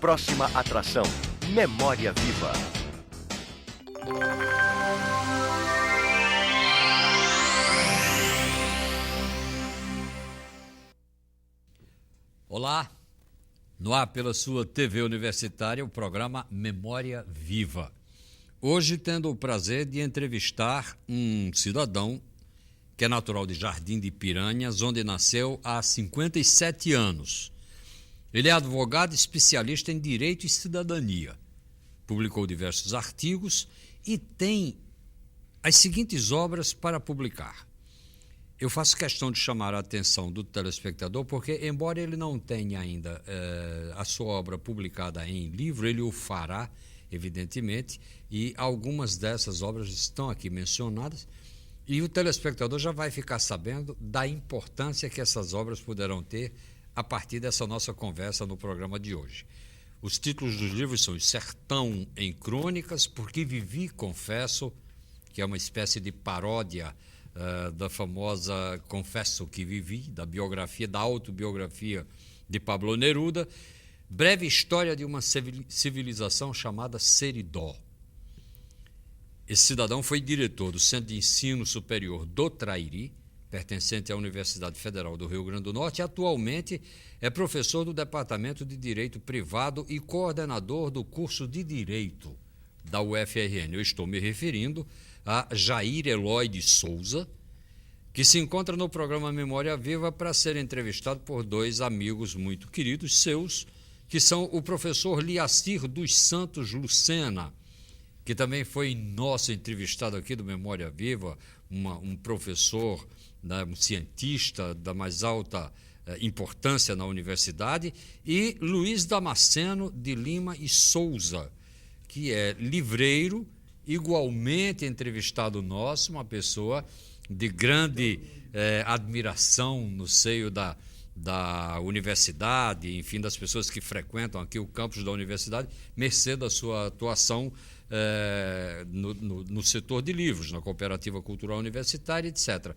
Próxima atração: Memória Viva. Olá, no ar pela sua TV Universitária, o programa Memória Viva. Hoje tendo o prazer de entrevistar um cidadão que é natural de Jardim de Piranhas, onde nasceu há 57 anos. Ele é advogado especialista em Direito e Cidadania. Publicou diversos artigos e tem as seguintes obras para publicar. Eu faço questão de chamar a atenção do telespectador porque, embora ele não tenha ainda a sua obra publicada em livro, ele o fará, evidentemente, e algumas dessas obras estão aqui mencionadas, e o telespectador já vai ficar sabendo da importância que essas obras poderão ter a partir dessa nossa conversa no programa de hoje. Os títulos dos livros são Sertão em Crônicas, Porque Vivi, Confesso, que é uma espécie de paródia da famosa Confesso que Vivi, da biografia, da autobiografia de Pablo Neruda, Breve História de uma Civilização chamada Seridó. Esse cidadão foi diretor do Centro de Ensino Superior do Trairi, pertencente à Universidade Federal do Rio Grande do Norte, e atualmente é professor do Departamento de Direito Privado e coordenador do curso de Direito da UFRN. Eu estou me referindo a Jair Eloy de Souza, que se encontra no programa Memória Viva para ser entrevistado por dois amigos muito queridos seus, que são o professor Liacir dos Santos Lucena, que também foi nosso entrevistado aqui do Memória Viva, um professor, né, um cientista da mais alta importância na universidade, e Luiz Damasceno de Lima e Souza, que é livreiro, igualmente entrevistado nosso, uma pessoa de grande admiração no seio da universidade, enfim, das pessoas que frequentam aqui o campus da universidade, mercê da sua atuação no setor de livros, na Cooperativa Cultural Universitária, etc.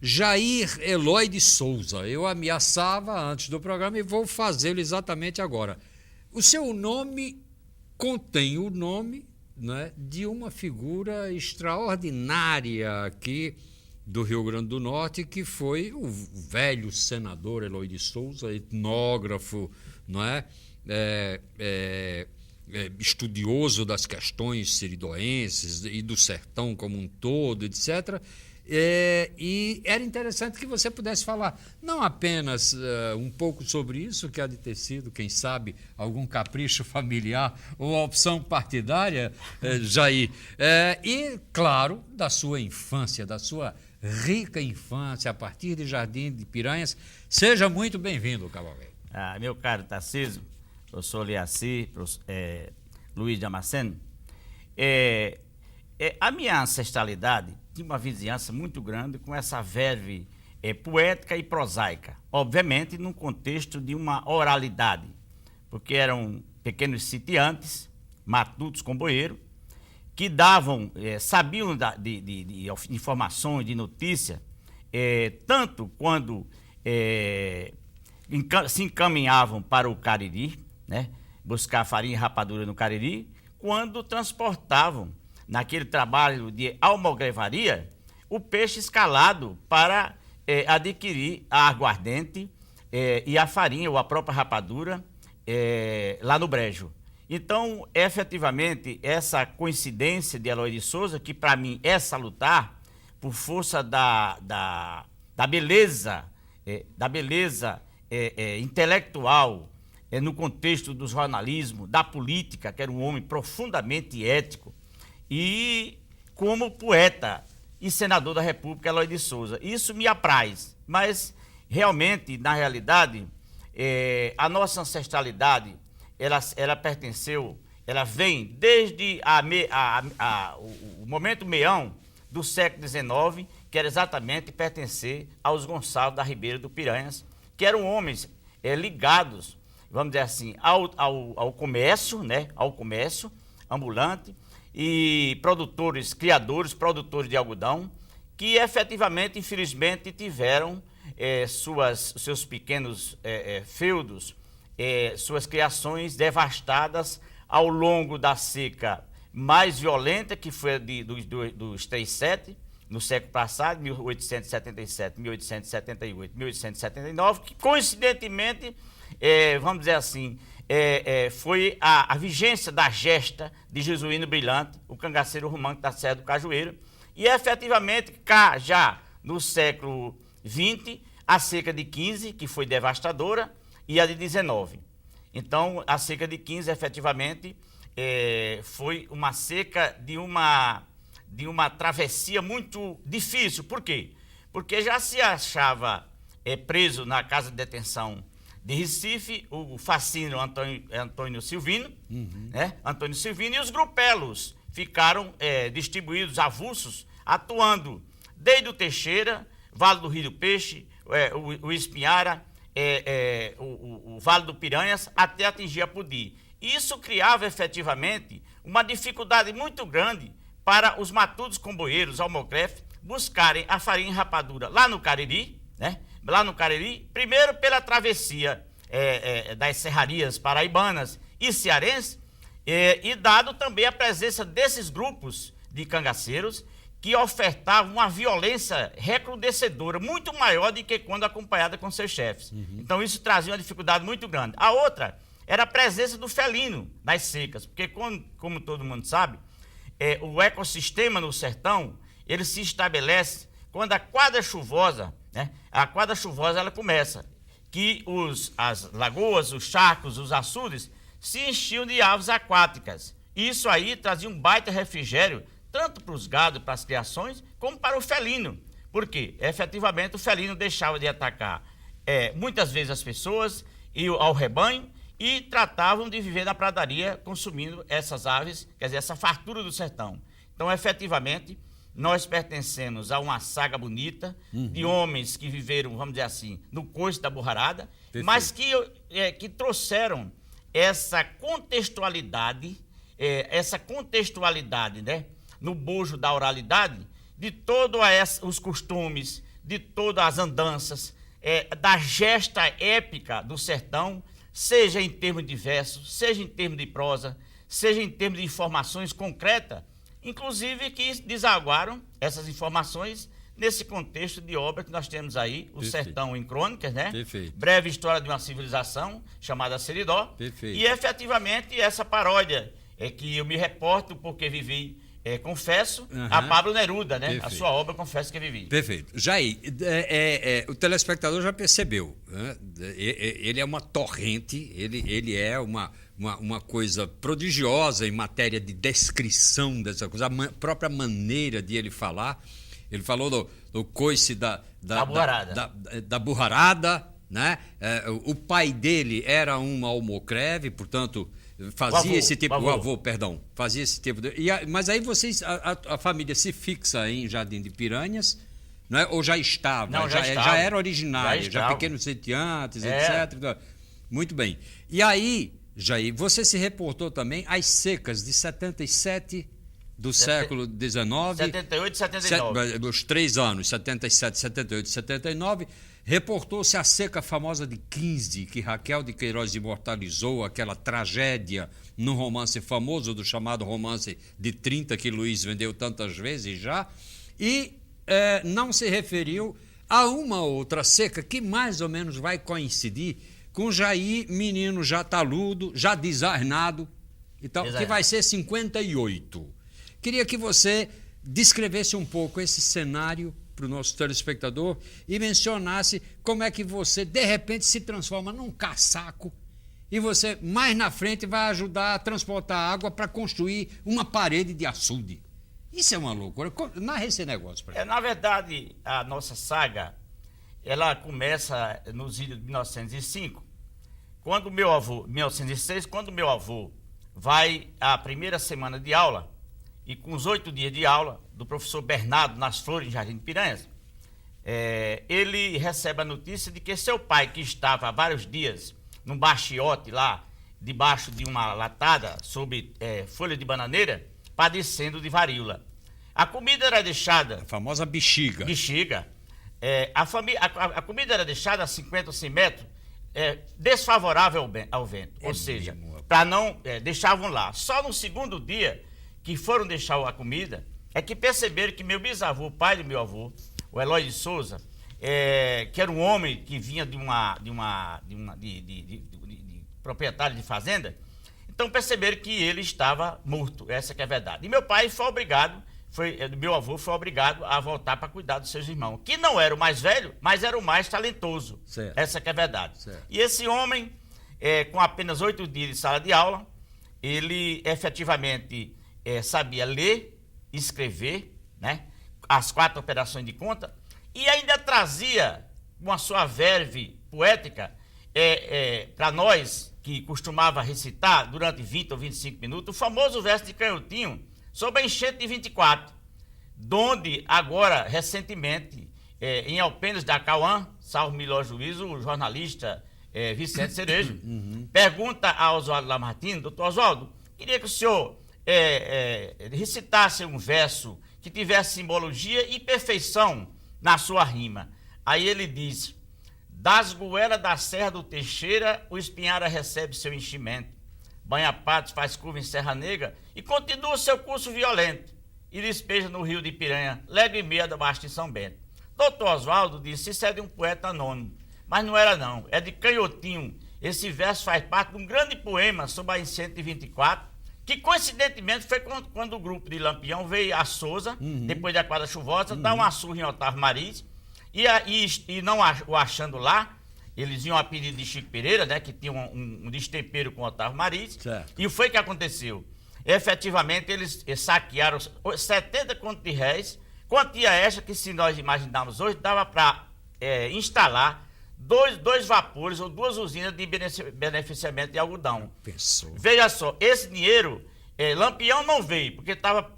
Jair Eloy de Souza, eu ameaçava antes do programa e vou fazê-lo exatamente agora. O seu nome contém o nome, né, de uma figura extraordinária aqui do Rio Grande do Norte, que foi o velho senador Eloy de Souza, etnógrafo, não é? Estudioso das questões seridoenses e do sertão como um todo, etc. E era interessante que você pudesse falar não apenas um pouco sobre isso, que há de ter sido, quem sabe, algum capricho familiar ou opção partidária, Jair, e, claro, da sua infância, da sua rica infância, a partir de Jardim de Piranhas. Seja muito bem-vindo, Cavalcante. Meu caro Tarcísio, professor Liacir, Luiz Damasceno, a minha ancestralidade tinha uma vizinhança muito grande com essa verve poética e prosaica, obviamente num contexto de uma oralidade, porque eram pequenos sitiantes, matutos comboeiros, que davam, sabiam de informações, de notícia, tanto quando se encaminhavam para o Cariri, né, buscar farinha e rapadura no Cariri, quando transportavam, naquele trabalho de almogrevaria, o peixe escalado para adquirir a aguardente e a farinha ou a própria rapadura lá no brejo. Então, efetivamente, essa coincidência de Eloy de Souza, que para mim é salutar, por força da beleza, intelectual, no contexto do jornalismo, da política, que era um homem profundamente ético, e como poeta e senador da República, Eloy de Souza. Isso me apraz, mas realmente, na realidade, a nossa ancestralidade, ela pertenceu, ela vem desde o momento meião do século XIX, que era exatamente pertencer aos Gonçalves da Ribeira do Piranhas, que eram homens ligados, vamos dizer assim, ao comércio, né, ao comércio ambulante, e criadores, produtores de algodão, que efetivamente, infelizmente, tiveram seus pequenos feudos suas criações devastadas ao longo da seca mais violenta, que foi a dos 3/7, no século passado, 1877, 1878, 1879, que coincidentemente, vamos dizer assim, foi a vigência da gesta de Jesuíno Brilhante, o cangaceiro romântico da Serra do Cajueiro, e efetivamente cá já no século XX, a seca de 15, que foi devastadora, e a de 19. Então, a seca de 15, efetivamente, foi uma seca de uma travessia muito difícil. Por quê? Porque já se achava preso na casa de detenção de Recife o fascínio Antônio Silvino, né? Antônio Silvino, e os grupelos ficaram distribuídos, avulsos, atuando desde o Teixeira, Vale do Rio do Peixe, o Espinhara, o Vale do Piranhas, até atingir a Pudi. Isso criava efetivamente uma dificuldade muito grande para os matutos comboieiros, almocref, buscarem a farinha e rapadura lá no Cariri, né? Lá no Cariri, primeiro pela travessia das serrarias paraibanas e cearenses, e dado também a presença desses grupos de cangaceiros que ofertavam uma violência recrudescedora, muito maior do que quando acompanhada com seus chefes. Então isso trazia uma dificuldade muito grande. A outra era a presença do felino nas secas, porque como todo mundo sabe, o ecossistema no sertão, ele se estabelece quando a quadra chuvosa, né? A quadra chuvosa ela começa, que as lagoas, os charcos, os açudes se enchiam de aves aquáticas. Isso aí trazia um baita refrigério, tanto para os gados, para as criações, como para o felino. Por quê? Efetivamente, o felino deixava de atacar muitas vezes as pessoas e ao rebanho, e tratavam de viver na pradaria consumindo essas aves, quer dizer, essa fartura do sertão. Então, efetivamente, nós pertencemos a uma saga bonita de homens que viveram, vamos dizer assim, no coice da burrarada, mas que trouxeram essa contextualidade, né, no bojo da oralidade, de todos os costumes, de todas as andanças, da gesta épica do sertão, seja em termos de versos, seja em termos de prosa, seja em termos de informações concretas, inclusive que desaguaram essas informações nesse contexto de obra que nós temos aí, o Perfeito. Sertão em Crônicas, né? Perfeito. Breve História de uma Civilização, chamada Seridó. Perfeito. E efetivamente essa paródia que eu me reporto porque vivi, confesso, a Pablo Neruda, né? Perfeito. A sua obra, Confesso que Vivi. Perfeito. Jair, o telespectador já percebeu, né? Ele é uma torrente, ele é uma coisa prodigiosa em matéria de descrição dessa coisa, a própria maneira de ele falar. Ele falou do coice da burrarada, né? O pai dele era um almocreve, portanto, fazia esse tipo... O avô, perdão. Fazia esse tipo de... Mas aí vocês, a família se fixa em Jardim de Piranhas, não é? Ou já estava? Não, já era originária, já pequenos sitiantes, etc. Muito bem. E aí, Jair, você se reportou também às secas de 77 do século XIX. 78 e 79. Os 3 anos, 77, 78 e 79. Reportou-se a seca famosa de 15, que Raquel de Queiroz imortalizou, aquela tragédia num romance famoso, do chamado romance de 30, que Luiz vendeu tantas vezes já, e não se referiu a uma outra seca que mais ou menos vai coincidir com Jair, menino já taludo, já desarnado, então, que vai ser 58. Queria que você descrevesse um pouco esse cenário para o nosso telespectador e mencionasse como é que você, de repente, se transforma num caçaco e você, mais na frente, vai ajudar a transportar água para construir uma parede de açude. Isso é uma loucura. Narra esse negócio para mim. Na verdade, a nossa saga, ela começa nos idos de 1905, quando meu avô, 1906, quando meu avô vai à primeira semana de aula, e com os 8 dias de aula do professor Bernardo nas Flores, em Jardim de Piranhas, ele recebe a notícia de que seu pai, que estava há vários dias num baixiote lá, debaixo de uma latada, sob folha de bananeira, padecendo de varíola. A comida era deixada... A famosa bexiga. Bexiga. A comida era deixada a 50 ou 100 metros desfavorável ao vento. É Ou seja, mesmo. para não... deixavam lá. Só no segundo dia que foram deixar a comida, é que perceberam que meu bisavô, o pai do meu avô, o Eloy de Souza, que era um homem que vinha de proprietário de fazenda, então perceberam que ele estava morto, essa que é a verdade. E meu pai foi obrigado, meu avô foi obrigado a voltar para cuidar dos seus irmãos, que não era o mais velho, mas era o mais talentoso, certo. Essa que é a verdade. Certo. E esse homem, com apenas 8 dias de sala de aula, ele efetivamente sabia ler, escrever, né, as 4 operações de conta, e ainda trazia uma sua verve poética para nós, que costumava recitar durante 20 ou 25 minutos, o famoso verso de Canhotinho sobre a enchente de 24, donde agora, recentemente, em Alpenes da Cauã, salvo melhor juízo, o jornalista Vicente Cerejo, pergunta a Oswaldo Lamartine: doutor Oswaldo, queria que o senhor recitasse um verso que tivesse simbologia e perfeição na sua rima. Aí ele diz: das goelas da Serra do Teixeira, o Espinhara recebe seu enchimento. Banha-Patos faz curva em Serra Negra e continua seu curso violento. E despeja no rio de Piranha, légua e meia da Baixa de São Bento. Doutor Oswaldo disse: isso é de um poeta anônimo. Mas não era não, é de Canhotinho. Esse verso faz parte de um grande poema sobre a enchente de 24, que coincidentemente foi quando o grupo de Lampião veio a Souza, depois da quadra chuvosa, dar uma surra em Otávio Mariz, e não o achando lá, eles iam a pedido de Chico Pereira, né, que tinha um destempero com Otávio Mariz, certo. E foi que aconteceu. Efetivamente, eles saquearam 70 contos de réis, quantia esta que, se nós imaginarmos hoje, dava para instalar dois vapores ou 2 usinas de beneficiamento de algodão. Pensou. Veja só, esse dinheiro, Lampião não veio, porque estava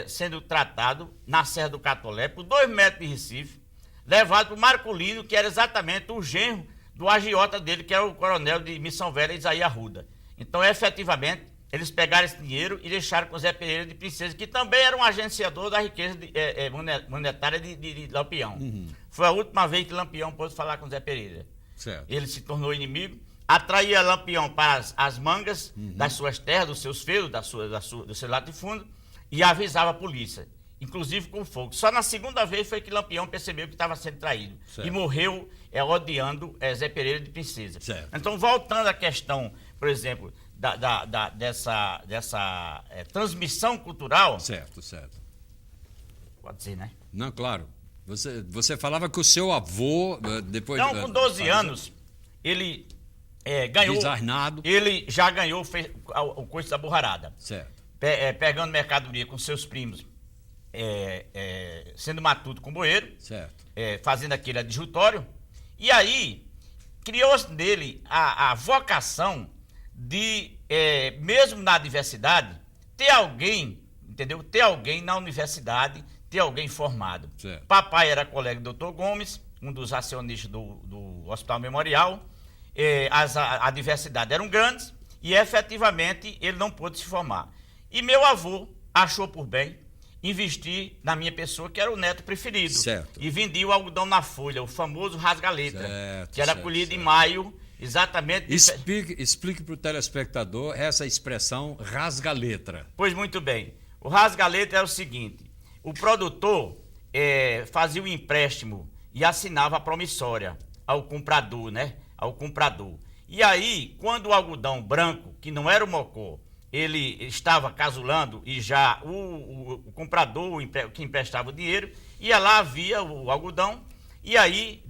sendo tratado na Serra do Catolé por 2 metros de Recife, levado para o Marculino, que era exatamente o genro do agiota dele, que era o coronel de Missão Velha, Isaías Arruda. Então, efetivamente, eles pegaram esse dinheiro e deixaram com o Zé Pereira de Princesa, que também era um agenciador da riqueza monetária de Lampião. Foi a última vez que Lampião pôde falar com o Zé Pereira. Certo. Ele se tornou inimigo, atraía Lampião para as mangas das suas terras, dos seus feudos, do seu latifúndio, e avisava a polícia, inclusive com fogo. Só na segunda vez foi que Lampião percebeu que estava sendo traído. Certo. E morreu odiando Zé Pereira de Princesa. Certo. Então, voltando à questão, por exemplo, dessa transmissão cultural... Certo. Pode ser, né? Não, claro. Você falava que o seu avô, depois... Então, com 12 anos, ele ganhou... Desarnado. Ele já ganhou o coice da burrarada. Certo. Pegando mercadoria com seus primos, sendo matuto com boeiro, Certo. fazendo aquele adjutório, e aí criou-se nele a vocação de, mesmo na diversidade, ter alguém, entendeu? Ter alguém na universidade, ter alguém formado. Certo. Papai era colega do Dr. Gomes, um dos acionistas do Hospital Memorial, a diversidade eram grandes e efetivamente ele não pôde se formar. E meu avô achou por bem investir na minha pessoa, que era o neto preferido. Certo. E vendia o algodão na folha, o famoso rasga-letra, Certo, que era certo, colhido certo. em maio, exatamente... Explique para o telespectador essa expressão rasga-letra. Pois muito bem. O rasga-letra é o seguinte: o produtor fazia o empréstimo e assinava a promissória ao comprador, né? Ao comprador. E aí, quando o algodão branco, que não era o mocó, ele estava casulando e já o comprador, que emprestava o dinheiro, ia lá, via o algodão e aí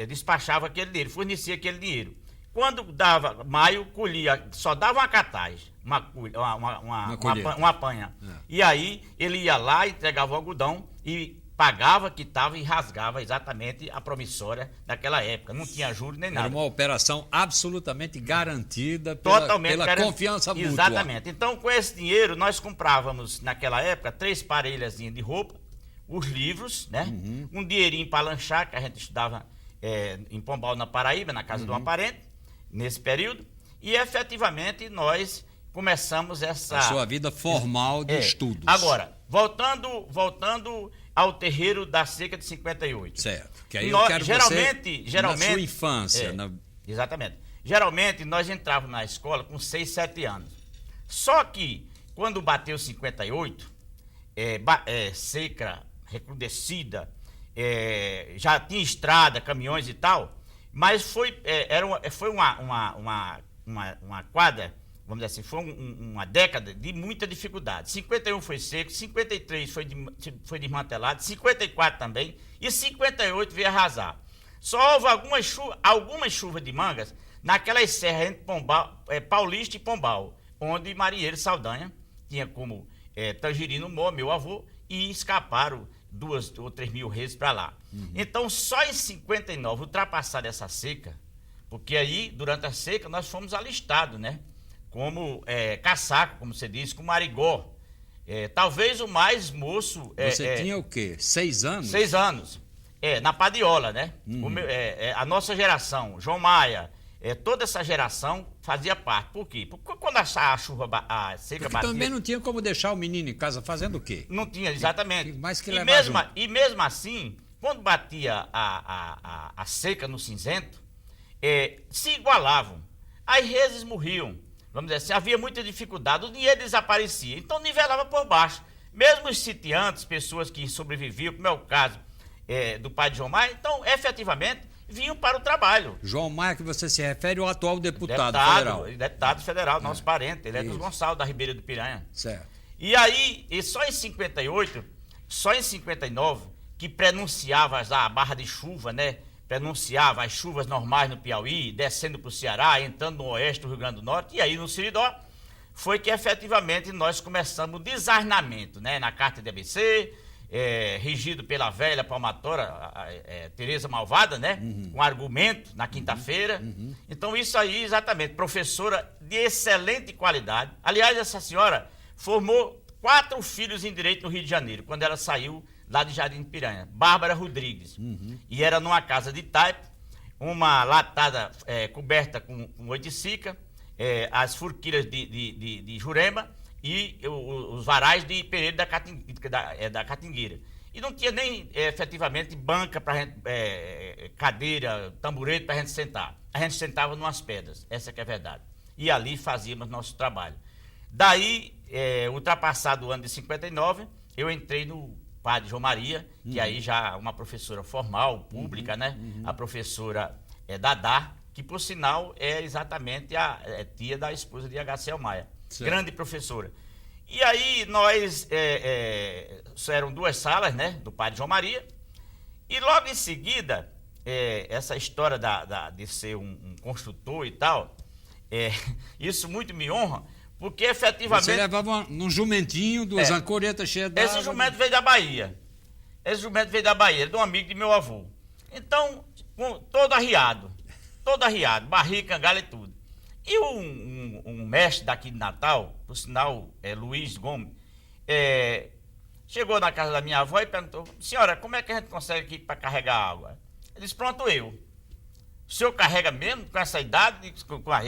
despachava aquele dinheiro, fornecia aquele dinheiro. Quando dava maio, colhia, só dava uma catagem, uma panha. E aí ele ia lá, entregava o algodão e pagava, quitava e rasgava exatamente a promissória daquela época. Não tinha juros nem nada. Era uma operação absolutamente garantida pela confiança mútua. Exatamente. Então, com esse dinheiro, nós comprávamos, naquela época, 3 parelhazinhas de roupa, os livros, né? Um dinheirinho para lanchar, que a gente estudava em Pombal, na Paraíba, na casa de uma parente, nesse período. E, efetivamente, nós começamos a sua vida formal de estudos. Agora, voltando ao terreiro da seca de 58. Certo. Que aí eu quero geralmente, na sua infância, Exatamente. Geralmente, nós entrávamos na escola com 6, 7 anos. Só que, quando bateu 58, seca, recrudescida, já tinha estrada, caminhões e tal, mas foi uma quadra, vamos dizer assim, foi uma década de muita dificuldade. 51 foi seco, 53 foi desmantelado, 54 também, e 58 veio arrasar. Só houve algumas chuvas de mangas naquelas serras entre Paulista e Pombal, onde Marinheiro Saldanha tinha como Tangerino Mó, meu avô, e escaparam 2 ou 3 mil reis para lá. Então, só em 59, ultrapassada essa seca, porque aí, durante a seca, nós fomos alistados, né? Como caçaco, como você disse, com marigó. Talvez o mais moço... Você tinha o quê? 6 anos? 6 anos. Na Padiola, né? A nossa geração, João Maia, toda essa geração fazia parte. Por quê? Porque quando a seca batia... também não tinha como deixar o menino em casa fazendo o quê? Não tinha, exatamente. Mais que levar junto. E mesmo assim, quando batia a seca no cinzento, se igualavam. As reses morriam. Vamos dizer assim, havia muita dificuldade, o dinheiro desaparecia. Então nivelava por baixo. Mesmo os sitiantes, pessoas que sobreviviam, como é o caso do pai de João Maia, então, efetivamente, vinham para o trabalho. João Maia, que você se refere, o atual deputado federal. Deputado federal, nosso parente. Ele é dos Gonçalves, da Ribeira do Piranha. Certo. E aí, só em 58, só em 59, que prenunciava a barra de chuva, né? Prenunciava as chuvas normais no Piauí, descendo para o Ceará, entrando no oeste do Rio Grande do Norte, e aí no Seridó, foi que efetivamente nós começamos o desarnamento, né? Na carta de ABC, regido pela velha palmatória, Tereza Malvada, né? Com argumento na quinta-feira. Então isso aí, exatamente, professora de excelente qualidade. Aliás, essa senhora formou 4 filhos em direito no Rio de Janeiro, quando ela saiu lá de Jardim de Piranha, Bárbara Rodrigues. E era numa casa de taipo, uma latada coberta com oiticica, as forquilhas de Jurema e os varais de Pereira da Catingueira. E não tinha nem efetivamente banca para gente, cadeira, tamborete para a gente sentar. A gente sentava numas pedras, essa que é a verdade. E ali fazíamos nosso trabalho. Daí, ultrapassado o ano de 59, eu entrei no Padre João Maria, que aí já uma professora formal, pública, né? A professora Dadá, que por sinal é exatamente a tia da esposa de H.C. Maia. Certo. Grande professora. E aí nós, eram 2 salas, né? Do Padre João Maria. E logo em seguida, essa história de ser um construtor e tal, isso muito me honra, porque efetivamente... Você levava num jumentinho, 2 ancoretas cheias d'água. Esse jumento veio da Bahia. De um amigo de meu avô. Então, todo arriado, barriga, cangalha e tudo. E um mestre daqui de Natal, por sinal, Luiz Gomes, chegou na casa da minha avó e perguntou: senhora, como é que a gente consegue aqui para carregar água? Ele disse: pronto, eu. O senhor carrega mesmo com essa idade?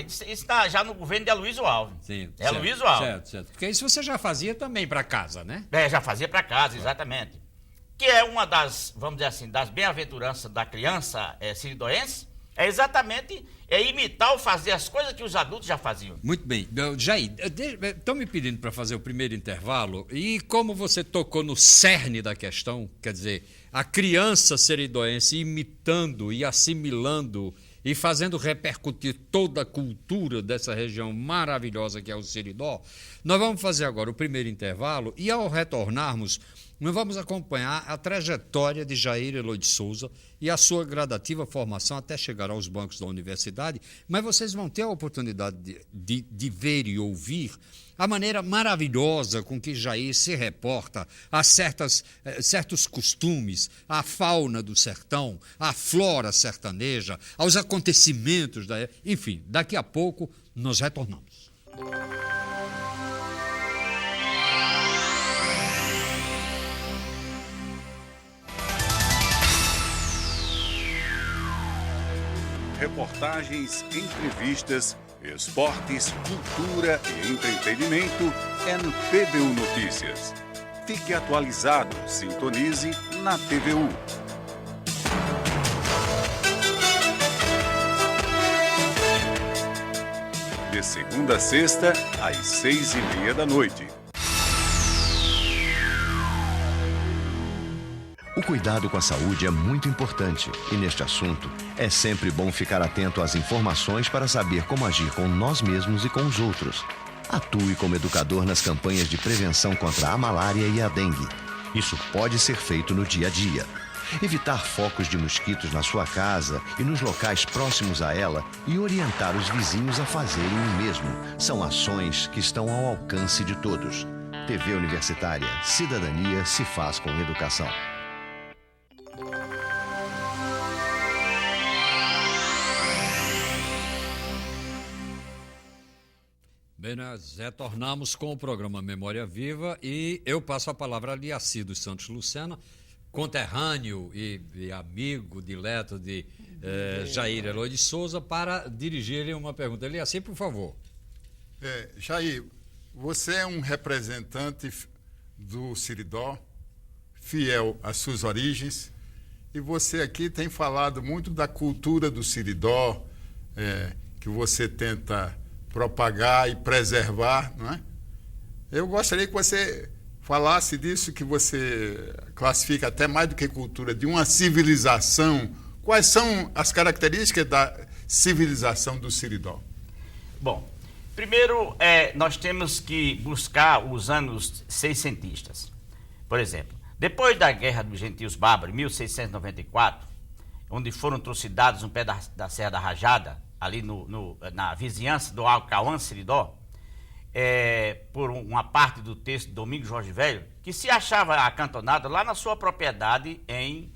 Isso está já no governo de Aloysio Alves. Sim, Aloysio Alves. Certo. Porque isso você já fazia também para casa, né? Já fazia para casa, exatamente. Que é uma das, vamos dizer assim, das bem-aventuranças da criança siridoense, exatamente imitar ou fazer as coisas que os adultos já faziam. Muito bem. Jair, estão me pedindo para fazer o primeiro intervalo, e como você tocou no cerne da questão, quer dizer, a criança siridoense imitando e assimilando e fazendo repercutir toda a cultura dessa região maravilhosa que é o Seridó, nós vamos fazer agora o primeiro intervalo e, ao retornarmos, nós vamos acompanhar a trajetória de Jair Eloy de Souza e a sua gradativa formação até chegar aos bancos da universidade, mas vocês vão ter a oportunidade de ver e ouvir a maneira maravilhosa com que Jair se reporta a certos costumes, à fauna do sertão, à flora sertaneja, aos acontecimentos da... Enfim, daqui a pouco nós retornamos. Reportagens, entrevistas, esportes, cultura e entretenimento é no TVU Notícias. Fique atualizado, sintonize na TVU. de segunda a sexta, às 6:30 da noite. O cuidado com a saúde é muito importante e, neste assunto, é sempre bom ficar atento às informações para saber como agir com nós mesmos e com os outros. Atue como educador nas campanhas de prevenção contra a malária e a dengue. Isso pode ser feito no dia a dia. Evitar focos de mosquitos na sua casa e nos locais próximos a ela e orientar os vizinhos a fazerem o mesmo são ações que estão ao alcance de todos. TV Universitária, cidadania se faz com educação. Bem, nós retornamos com o programa Memória Viva e eu passo a palavra a Liaci dos Santos Lucena, conterrâneo e amigo dileto de Jair Eloy de Souza, para dirigir-lhe uma pergunta. Liaci, por favor. Jair, você é um representante do Siridó, fiel às suas origens, e você aqui tem falado muito da cultura do Siridó, que você tenta propagar e preservar, não é? Eu gostaria que você falasse disso, que você classifica até mais do que cultura, de uma civilização. Quais são as características da civilização do Siridó? Bom, primeiro nós temos que buscar os anos seiscentistas. Por exemplo, depois da Guerra dos Gentios Bárbaros, em 1694, onde foram trucidados um pé da Serra da Rajada, ali na vizinhança do Alcauã-Siridó, por uma parte do texto de Domingos Jorge Velho, que se achava acantonado lá na sua propriedade em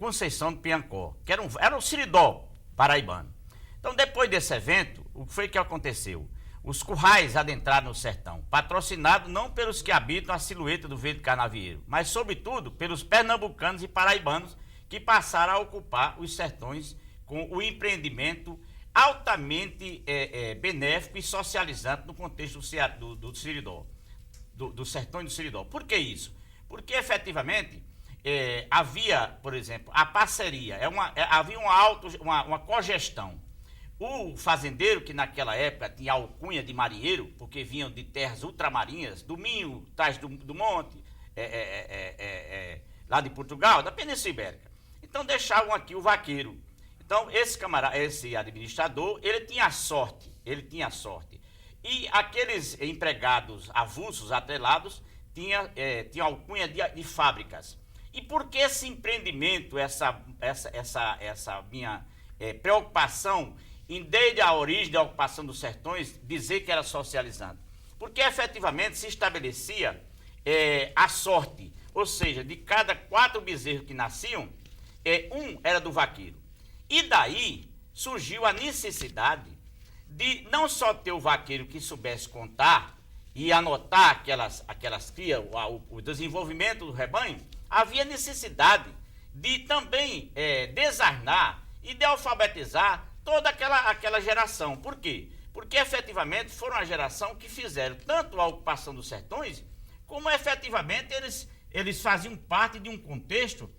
Conceição do Piancó, que era o Siridó paraibano. Então, depois desse evento, o que foi que aconteceu? Os currais adentraram no sertão, patrocinados não pelos que habitam a silhueta do Verde Carnavieiro, mas, sobretudo, pelos pernambucanos e paraibanos que passaram a ocupar os sertões com o empreendimento altamente benéfico e socializante no contexto do Siridó, do sertão e do Siridó. Por que isso? Porque, efetivamente, havia, por exemplo, a parceria, havia uma cogestão. O fazendeiro, que naquela época tinha alcunha de marinheiro, porque vinham de terras ultramarinhas, do Minho, Tais do Monte, lá de Portugal, da Península Ibérica. Então, deixavam aqui o vaqueiro. Então, esse administrador, ele tinha sorte. E aqueles empregados avulsos, atrelados, tinham alcunha de fábricas. E por que esse empreendimento, essa minha preocupação em, desde a origem da ocupação dos sertões, dizer que era socializante? Porque, efetivamente, se estabelecia a sorte, ou seja, de cada 4 bezerros que nasciam, um era do vaqueiro. E daí surgiu a necessidade de não só ter o vaqueiro que soubesse contar e anotar aquelas crias, o desenvolvimento do rebanho, havia necessidade de também desarnar e de alfabetizar toda aquela geração. Por quê? Porque efetivamente foram a geração que fizeram tanto a ocupação dos sertões, como efetivamente eles faziam parte de um contexto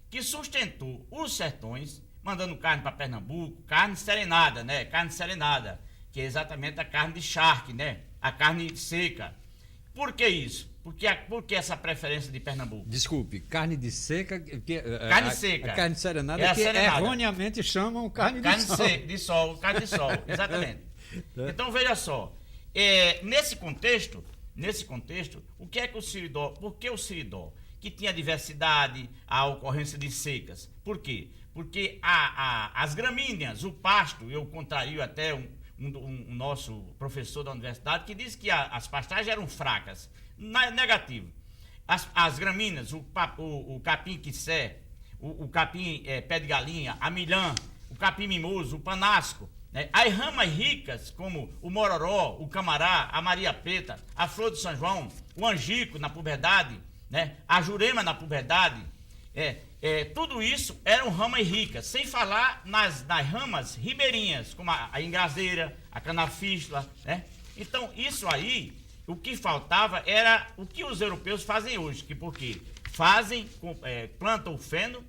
que sustentou os sertões, mandando carne para Pernambuco, carne serenada, né? Carne serenada, que é exatamente a carne de charque, né? A carne seca. Por que isso? Por que essa preferência de Pernambuco? Desculpe, carne de seca... Carne seca. A carne serenada é que serenada. Erroneamente chamam carne de sol. Carne de sol, exatamente. Então, veja só, nesse contexto, o que é que o Siridó... Por que o Siridó, que tinha diversidade, a ocorrência de secas? Por quê? Porque as gramíneas, o pasto, eu contrario até um nosso professor da universidade, que disse que as pastagens eram fracas. Negativo. As gramíneas, o capim-quiçé, o capim pé de galinha, a milhã, o capim mimoso, o panasco, né? As ramas ricas, como o mororó, o camará, a maria preta, a flor de São João, o angico na puberdade, né? A jurema na puberdade, tudo isso eram ramas ricas, sem falar nas ramas ribeirinhas, como a engrazeira, a canafístula, né? Então, isso aí, o que faltava era o que os europeus fazem hoje, porque plantam o feno,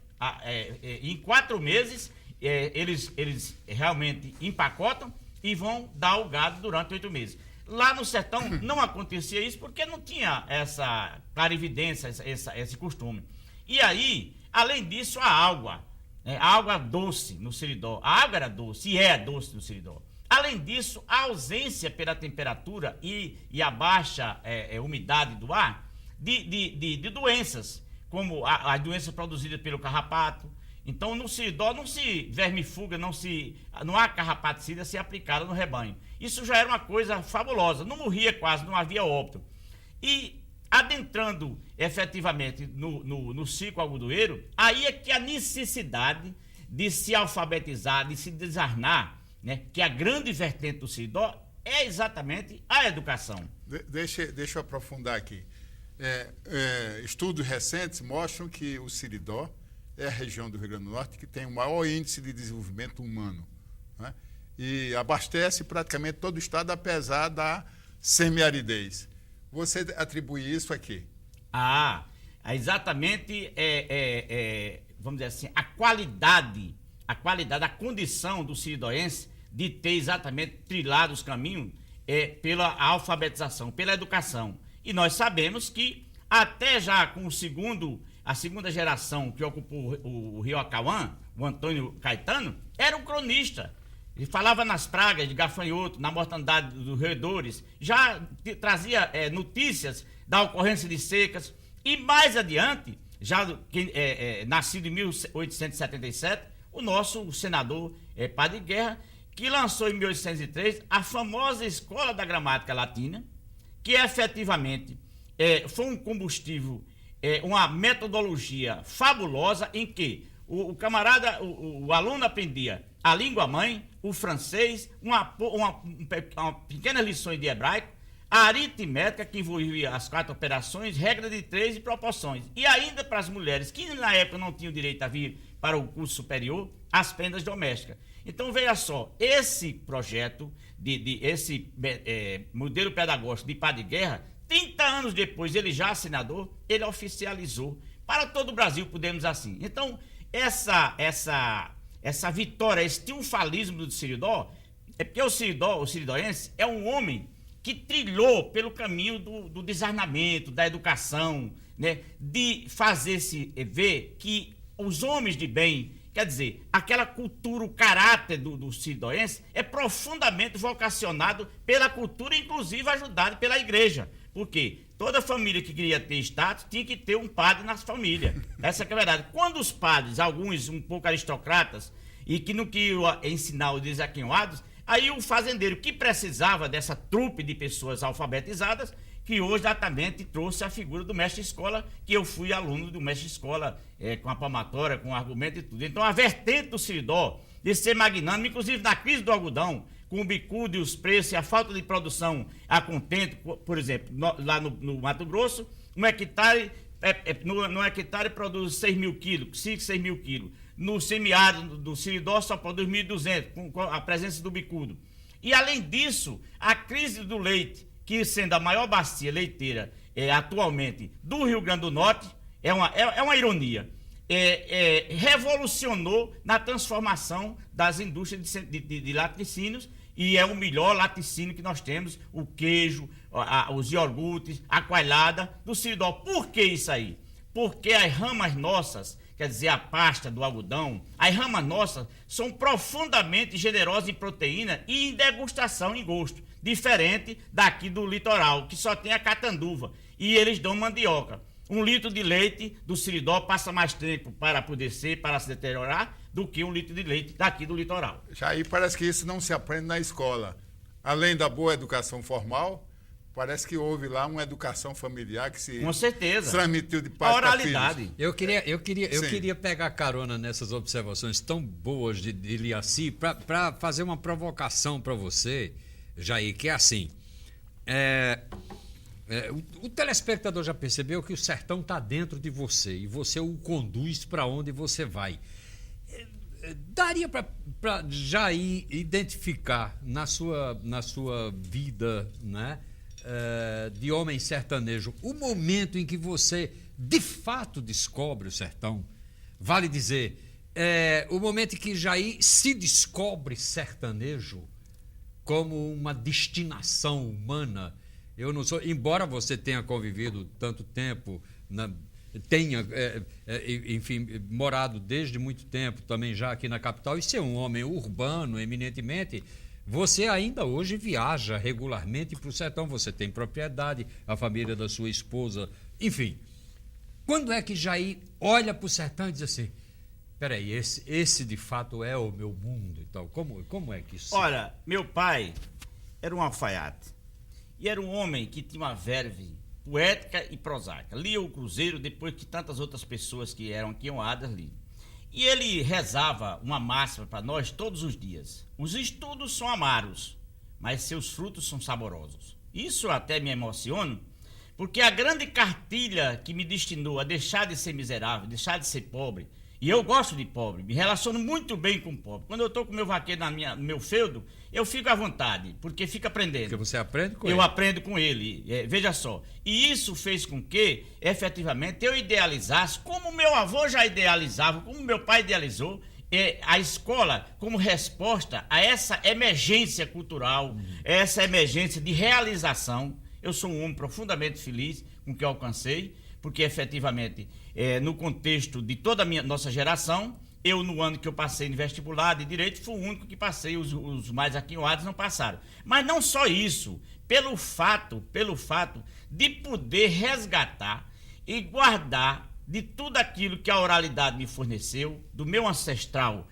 em 4 meses, eles realmente empacotam e vão dar o gado durante 8 meses. Lá no sertão não acontecia isso porque não tinha essa clarividência, esse costume. E aí, além disso, a água doce no Seridó. A água era doce e é doce no Seridó. Além disso, a ausência pela temperatura e a baixa umidade do ar de doenças, como as doenças produzidas pelo carrapato. Então, no Seridó não se vermifuga, não há carrapaticida ser aplicada no rebanho. Isso já era uma coisa fabulosa, não morria quase, não havia óbito. E adentrando efetivamente no ciclo algodoeiro, aí é que a necessidade de se alfabetizar, de se desarnar, né, que a grande vertente do Seridó é exatamente a educação. Deixa eu aprofundar aqui. Estudos recentes mostram que o Seridó é a região do Rio Grande do Norte que tem o maior índice de desenvolvimento humano, né? E abastece praticamente todo o estado, apesar da semiaridez. Você atribui isso a quê? Exatamente, vamos dizer assim, a qualidade, a condição do siridoense de ter exatamente trilhado os caminhos pela alfabetização, pela educação. E nós sabemos que até já com a segunda geração que ocupou o Rio Acauã, o Antônio Caetano, era um cronista. Ele falava nas pragas de gafanhoto, na mortandade dos roedores, já trazia notícias da ocorrência de secas. E mais adiante, nascido em 1877, o nosso senador Padre Guerra, que lançou em 1803 a famosa Escola da Gramática Latina, que efetivamente foi um combustível, uma metodologia fabulosa em que o aluno aprendia a língua mãe, o francês, uma pequenas lições de hebraico, a aritmética, que envolvia as 4 operações, regra de 3 e proporções. E ainda para as mulheres que na época não tinham direito a vir para o curso superior, as prendas domésticas. Então, veja só, esse projeto, esse modelo pedagógico de Padre Guerra, 30 anos depois, ele já senador, ele oficializou para todo o Brasil, podemos assim. Então, essa vitória, esse triunfalismo do Seridó, é porque o siridoense é um homem que trilhou pelo caminho do desarmamento, da educação, né, de fazer-se ver que os homens de bem, quer dizer, aquela cultura, o caráter do siridoense é profundamente vocacionado pela cultura, inclusive ajudado pela igreja. Porque toda família que queria ter status tinha que ter um padre na família. Essa que é a verdade. Quando os padres, alguns um pouco aristocratas, e que não queriam ensinar os desaquinhoados, aí o fazendeiro que precisava dessa trupe de pessoas alfabetizadas, que hoje exatamente trouxe a figura do mestre-escola, que eu fui aluno do mestre-escola, com a palmatória, com argumento e tudo. Então, a vertente do Seridó, de ser magnânimo, inclusive na crise do algodão, com o bicudo e os preços e a falta de produção a contento, por exemplo, lá no Mato Grosso, um hectare, no hectare produz 6 mil quilos, 6 mil quilos. No semiárido do Seridó só produz 1.200, com a presença do bicudo. E, além disso, a crise do leite, que sendo a maior bacia leiteira atualmente do Rio Grande do Norte, é uma ironia, revolucionou na transformação das indústrias de laticínios, e é o melhor laticínio que nós temos, o queijo, os iogurtes, a coalhada do Seridó. Por que isso aí? Porque as ramas nossas, quer dizer, a pasta do algodão, as ramas nossas são profundamente generosas em proteína e em degustação, em gosto, diferente daqui do litoral, que só tem a catanduva, e eles dão mandioca. 1 litro de leite do Seridó passa mais tempo para apodrecer, para se deteriorar, do que 1 litro de leite daqui do litoral. Jair, parece que isso não se aprende na escola. Além da boa educação formal, parece que houve lá uma educação familiar que se com certeza transmitiu de pai para filhos. Eu queria pegar carona nessas observações tão boas de Liaci para fazer uma provocação para você, Jair, que é assim. O telespectador já percebeu que o sertão está dentro de você e você o conduz para onde você vai. Daria para Jair identificar na sua vida, né, de homem sertanejo, o momento em que você de fato descobre o sertão? Vale dizer, o momento em que Jair se descobre sertanejo, como uma destinação humana. Eu não sou, embora você tenha convivido tanto tempo, tenha, enfim, morado desde muito tempo também já aqui na capital e ser um homem urbano, eminentemente, você ainda hoje viaja regularmente para o sertão, você tem propriedade, a família da sua esposa, enfim. Quando é que Jair olha para o sertão e diz assim, peraí, esse de fato é o meu mundo e tal? Como é que isso... Olha, meu pai era um alfaiate e era um homem que tinha uma verve poética e prosaica. Lia o Cruzeiro depois que tantas outras pessoas que eram aquionadas liam. E ele rezava uma máxima para nós todos os dias. Os estudos são amaros, mas seus frutos são saborosos. Isso até me emociona, porque a grande cartilha que me destinou a deixar de ser miserável, deixar de ser pobre, e eu gosto de pobre, me relaciono muito bem com pobre. Quando eu estou com o meu vaqueiro no meu feudo, eu fico à vontade, porque fico aprendendo. Porque você aprende com ele. Eu aprendo com ele, veja só. E isso fez com que, efetivamente, eu idealizasse, como meu avô já idealizava, como meu pai idealizou, a escola como resposta a essa emergência cultural, essa emergência de realização. Eu sou um homem profundamente feliz com o que eu alcancei, porque efetivamente, no contexto de toda a nossa geração, eu no ano que eu passei no vestibular de Direito, fui o único que passei, os mais aquinhoados não passaram. Mas não só isso, pelo fato de poder resgatar e guardar de tudo aquilo que a oralidade me forneceu, do meu ancestral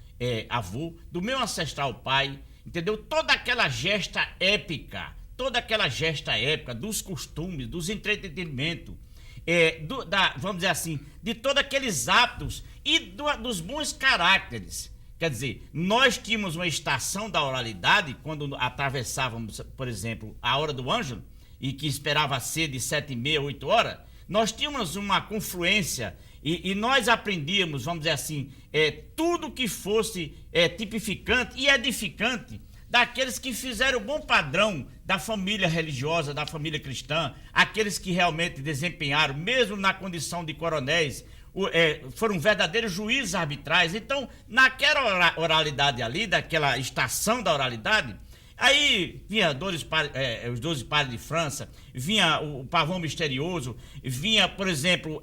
avô, do meu ancestral pai, entendeu? Toda aquela gesta épica dos costumes, dos entretenimentos, vamos dizer assim, de todos aqueles hábitos e dos bons caracteres. Quer dizer, nós tínhamos uma estação da oralidade, quando atravessávamos, por exemplo, a hora do ângelo, e que esperava ser de 7h30, 8 horas, nós tínhamos uma confluência e nós aprendíamos, vamos dizer assim, tudo que fosse tipificante e edificante daqueles que fizeram o bom padrão da família religiosa, da família cristã, aqueles que realmente desempenharam, mesmo na condição de coronéis, foram verdadeiros juízes arbitrais. Então, naquela oralidade ali, daquela estação da oralidade, aí vinha os 12 padres de França, vinha o pavão misterioso, vinha, por exemplo,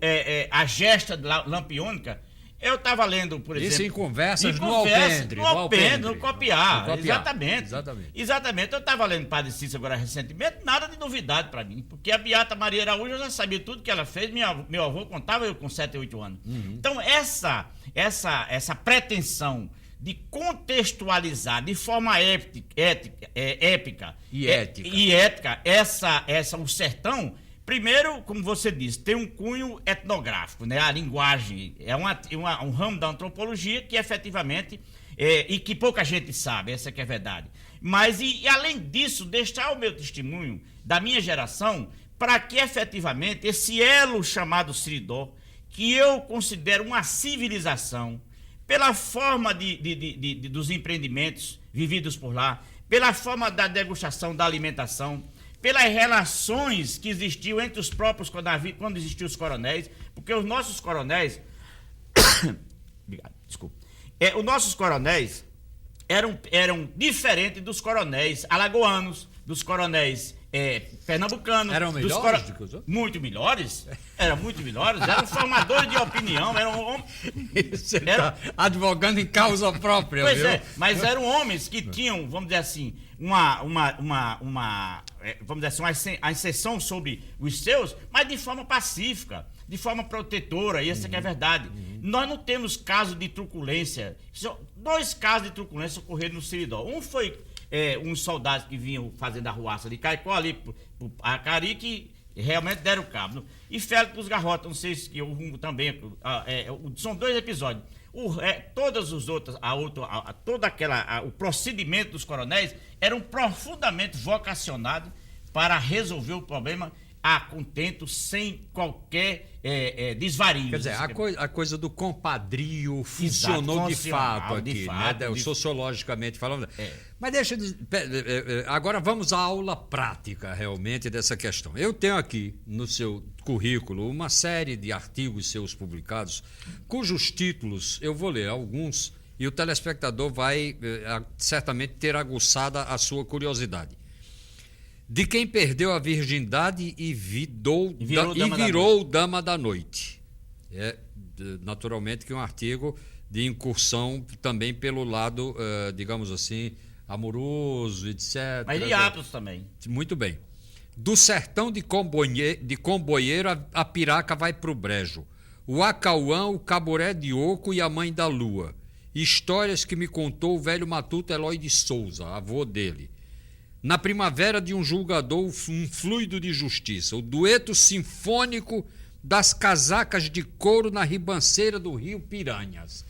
a gesta lampiônica. Eu estava lendo, por exemplo... Isso em conversas no alpendre. No copiar. Exatamente. Exatamente. Eu estava lendo Padre Cícero agora recentemente, nada de novidade para mim, porque a Beata Maria Araújo eu já sabia tudo que ela fez, meu avô contava eu com 7, 8 anos. Então, essa pretensão de contextualizar de forma épica e ética o sertão. Primeiro, como você disse, tem um cunho etnográfico, né? A linguagem é um ramo da antropologia que efetivamente, e que pouca gente sabe, essa que é a verdade. Mas, e além disso, deixar o meu testemunho da minha geração para que efetivamente esse elo chamado Siridó, que eu considero uma civilização, pela forma dos empreendimentos vividos por lá, pela forma da degustação da alimentação, pelas relações que existiam entre os próprios quando existiam os coronéis, porque os nossos coronéis desculpa, os nossos coronéis eram diferentes dos coronéis alagoanos, dos coronéis pernambucanos. Eram melhores do que os outros? Muito melhores. Eram formadores de opinião, Você está advogando em causa própria, pois viu? Mas eram homens que tinham, vamos dizer assim, vamos dizer assim, a inserção sobre os seus, mas de forma pacífica, de forma protetora, e essa que é a verdade. Nós não temos casos de truculência. 2 casos de truculência ocorreram no Siridó. Um foi uns soldados que vinham fazendo arruaça de Caicó ali pro Acari, que realmente deram cabo. E Félix dos Garrotas, não sei se o rumo também. São 2 episódios. Todas os outros, o procedimento dos coronéis eram profundamente vocacionados para resolver o problema a contento, sem qualquer desvario. Quer dizer, a coisa do compadrio funcionou de fato aqui, né? Sociologicamente falando. Mas deixa agora vamos à aula prática realmente dessa questão. Eu tenho aqui no seu currículo uma série de artigos seus publicados, cujos títulos, eu vou ler alguns, e o telespectador vai certamente ter aguçada a sua curiosidade. De quem perdeu a virgindade e virou dama da noite. Naturalmente que é um artigo de incursão também pelo lado, digamos assim, amoroso, etc. Mas diabos também. Muito bem. Do sertão de Comboieiro, a piraca vai pro brejo. O Acauã, o Caboré de Oco e a Mãe da Lua. Histórias que me contou o velho matuto Eloy de Souza, avô dele. Na primavera de um julgador, um fluido de justiça. O dueto sinfônico das casacas de couro na ribanceira do rio Piranhas.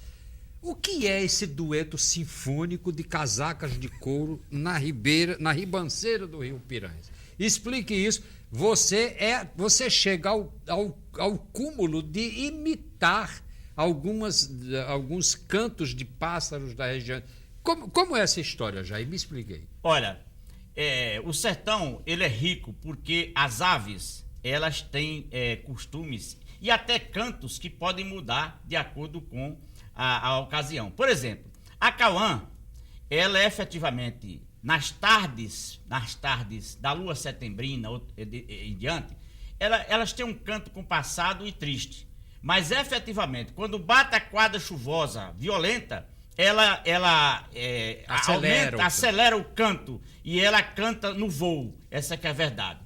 O que é esse dueto sinfônico de casacas de couro na ribanceira do rio Piranhas? Explique isso. Você chega ao cúmulo de imitar alguns cantos de pássaros da região. Como é essa história, Jair? Me expliquei. Olha, o sertão ele é rico porque as aves elas têm costumes e até cantos que podem mudar de acordo com a ocasião. Por exemplo, a Cauã, ela é efetivamente nas tardes da lua setembrina em diante, elas têm um canto compassado e triste. Mas efetivamente, quando bate a quadra chuvosa violenta, ela acelera o canto e ela canta no voo. Essa que é a verdade.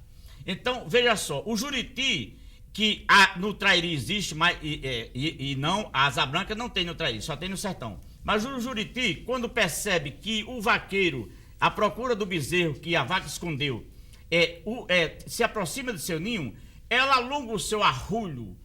Então, veja só, o juriti, que no Trairi existe, mas, e não, a asa branca não tem no Trairi, só tem no sertão. Mas o juriti, quando percebe que o vaqueiro, à procura do bezerro que a vaca escondeu, se aproxima do seu ninho, ela alonga o seu arrulho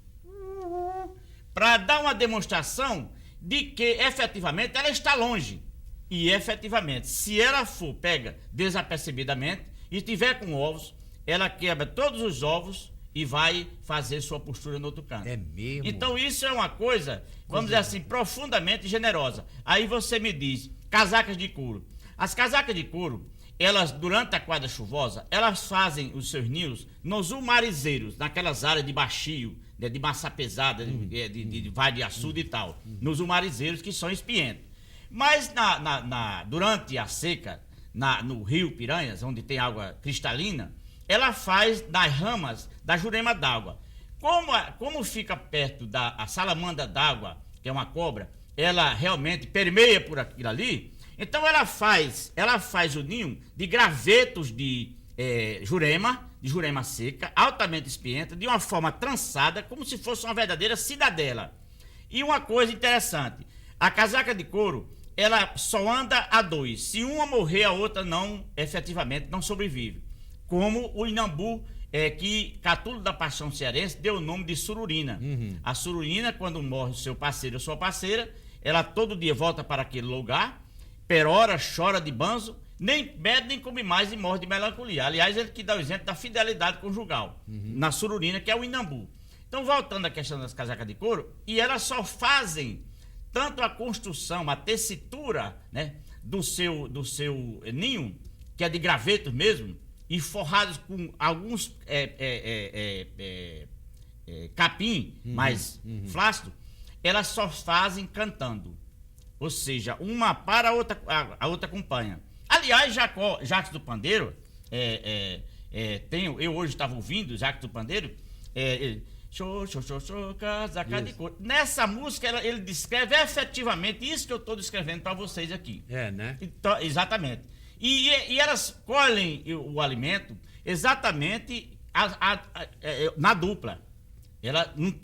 para dar uma demonstração de que efetivamente ela está longe. E efetivamente, se ela for pega desapercebidamente e tiver com ovos, ela quebra todos os ovos e vai fazer sua postura no outro canto. É mesmo? Então isso é uma coisa, vamos dizer assim, profundamente generosa. Aí você me diz, casacas de couro. As casacas de couro, elas, durante a quadra chuvosa, elas fazem os seus ninhos nos umarizeiros, naquelas áreas de baixio, né, de massa pesada, de vale de açude e tal, nos umarizeiros que são espientos. Mas durante a seca, no rio Piranhas, onde tem água cristalina, ela faz nas ramas da jurema d'água. Como fica perto da salamandra d'água, que é uma cobra, ela realmente permeia por aquilo ali, então ela faz o ninho de gravetos de jurema seca, altamente espienta, de uma forma trançada, como se fosse uma verdadeira cidadela. E uma coisa interessante, a casaca de couro, ela só anda a dois. Se uma morrer, a outra efetivamente não sobrevive. Como o inambu, que Catulo da Paixão Cearense deu o nome de sururina. A sururina, quando morre o seu parceiro ou sua parceira, ela todo dia volta para aquele lugar, perora, chora de banzo, nem bebe nem come mais e morre de melancolia. Aliás, ele que dá o exemplo da fidelidade conjugal, na sururina, que é o inambu. Então, voltando à questão das casacas de couro, e elas só fazem tanto a construção, a tessitura, né, do seu ninho, que é de gravetos mesmo, e forrados com alguns capim mais flácido, elas só fazem cantando. Ou seja, uma para a outra acompanha. Aliás, Jacques do Pandeiro, eu hoje estava ouvindo Jacques do Pandeiro, casaca de couro. Nessa música ele descreve efetivamente isso que eu estou descrevendo para vocês aqui. Né? Então, exatamente. E elas colhem o alimento exatamente na dupla.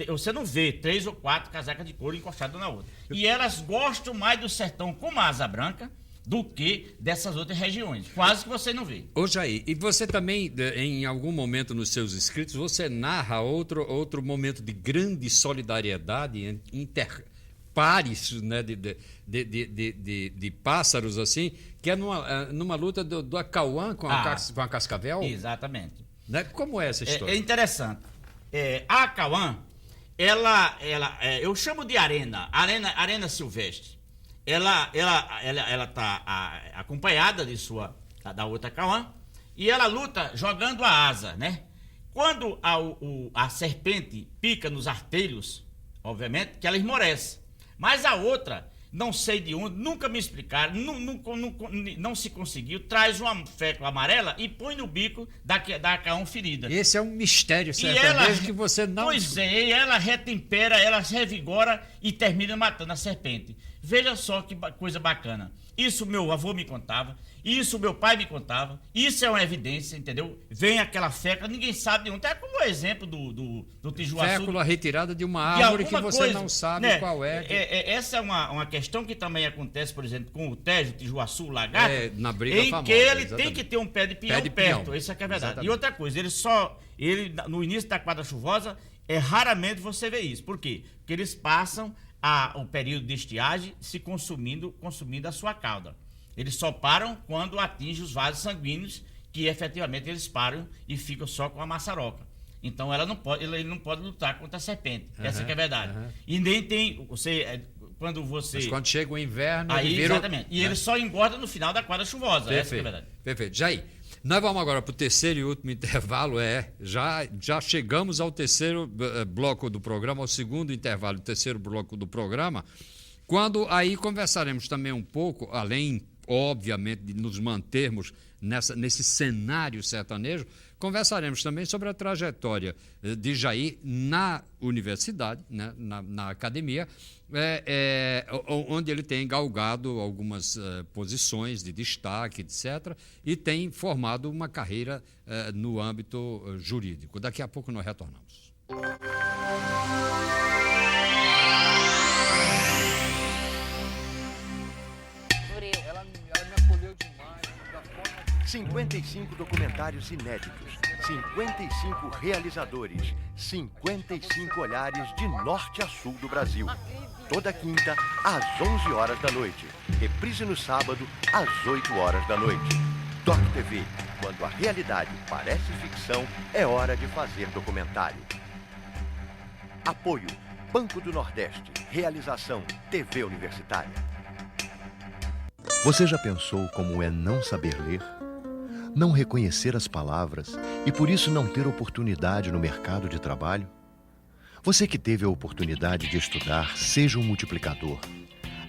Você não vê 3 ou 4 casacas de couro encostadas na outra. E elas gostam mais do sertão com a asa branca do que dessas outras regiões. Quase que você não vê. Ô Jair, e você também, em algum momento nos seus escritos, você narra outro momento de grande solidariedade interpares, né, de pássaros, assim, que é numa luta do Acauã com a cascavel? Exatamente. Né? Como é essa história? É interessante. A Acauã, eu chamo de arena silvestre. Ela está acompanhada da outra Acauã e ela luta jogando a asa, né? Quando a serpente pica nos artelhos, obviamente, que ela esmorece. Mas a outra não sei de onde, nunca me explicaram, não se conseguiu, traz uma fécula amarela e põe no bico da K1 ferida. Esse é um mistério sertanejo que você não... Pois é, ela retempera, ela revigora e termina matando a serpente. Veja só que coisa bacana. Isso meu avô me contava, isso meu pai me contava, isso é uma evidência, entendeu? Vem aquela fécula, ninguém sabe de onde. É como o exemplo do Tijuaçu. Fécula retirada de uma árvore que você não sabe, né, qual é. Essa é uma questão que também acontece, por exemplo, com o Tejo, Tijuaçu, Lagarto, na briga em famosa, que ele exatamente. tem que ter um pé de pinhão perto. Isso é que é verdade. Exatamente. E outra coisa, ele no início da quadra chuvosa, raramente você vê isso. Por quê? Porque eles passam o período de estiagem se consumindo a sua cauda. Eles só param quando atinge os vasos sanguíneos, que efetivamente eles param e ficam só com a maçaroca. Então ele não pode lutar contra a serpente. Essa que é a verdade. E nem tem... Mas quando chega o inverno... Aí, exatamente. E ele só engorda no final da quadra chuvosa. Perfeito, essa que é a verdade. Perfeito. Jair, nós vamos agora para o terceiro e último intervalo. Já chegamos ao terceiro bloco do programa, ao segundo intervalo, o terceiro bloco do programa, quando aí conversaremos também um pouco, além, obviamente, de nos mantermos nesse cenário sertanejo, conversaremos também sobre a trajetória de Jair na universidade, né, na academia, onde ele tem galgado algumas posições de destaque, etc., e tem formado uma carreira no âmbito jurídico. Daqui a pouco nós retornamos. Ela me acolheu demais. 55 documentários inéditos, 55 realizadores, 55 olhares de norte a sul do Brasil. Toda quinta, às 11 horas da noite. Reprise no sábado, às 8 horas da noite. Doc TV, quando a realidade parece ficção, é hora de fazer documentário. Apoio, Banco do Nordeste. Realização, TV Universitária. Você já pensou como é não saber ler? Não reconhecer as palavras e por isso não ter oportunidade no mercado de trabalho? Você que teve a oportunidade de estudar, seja um multiplicador.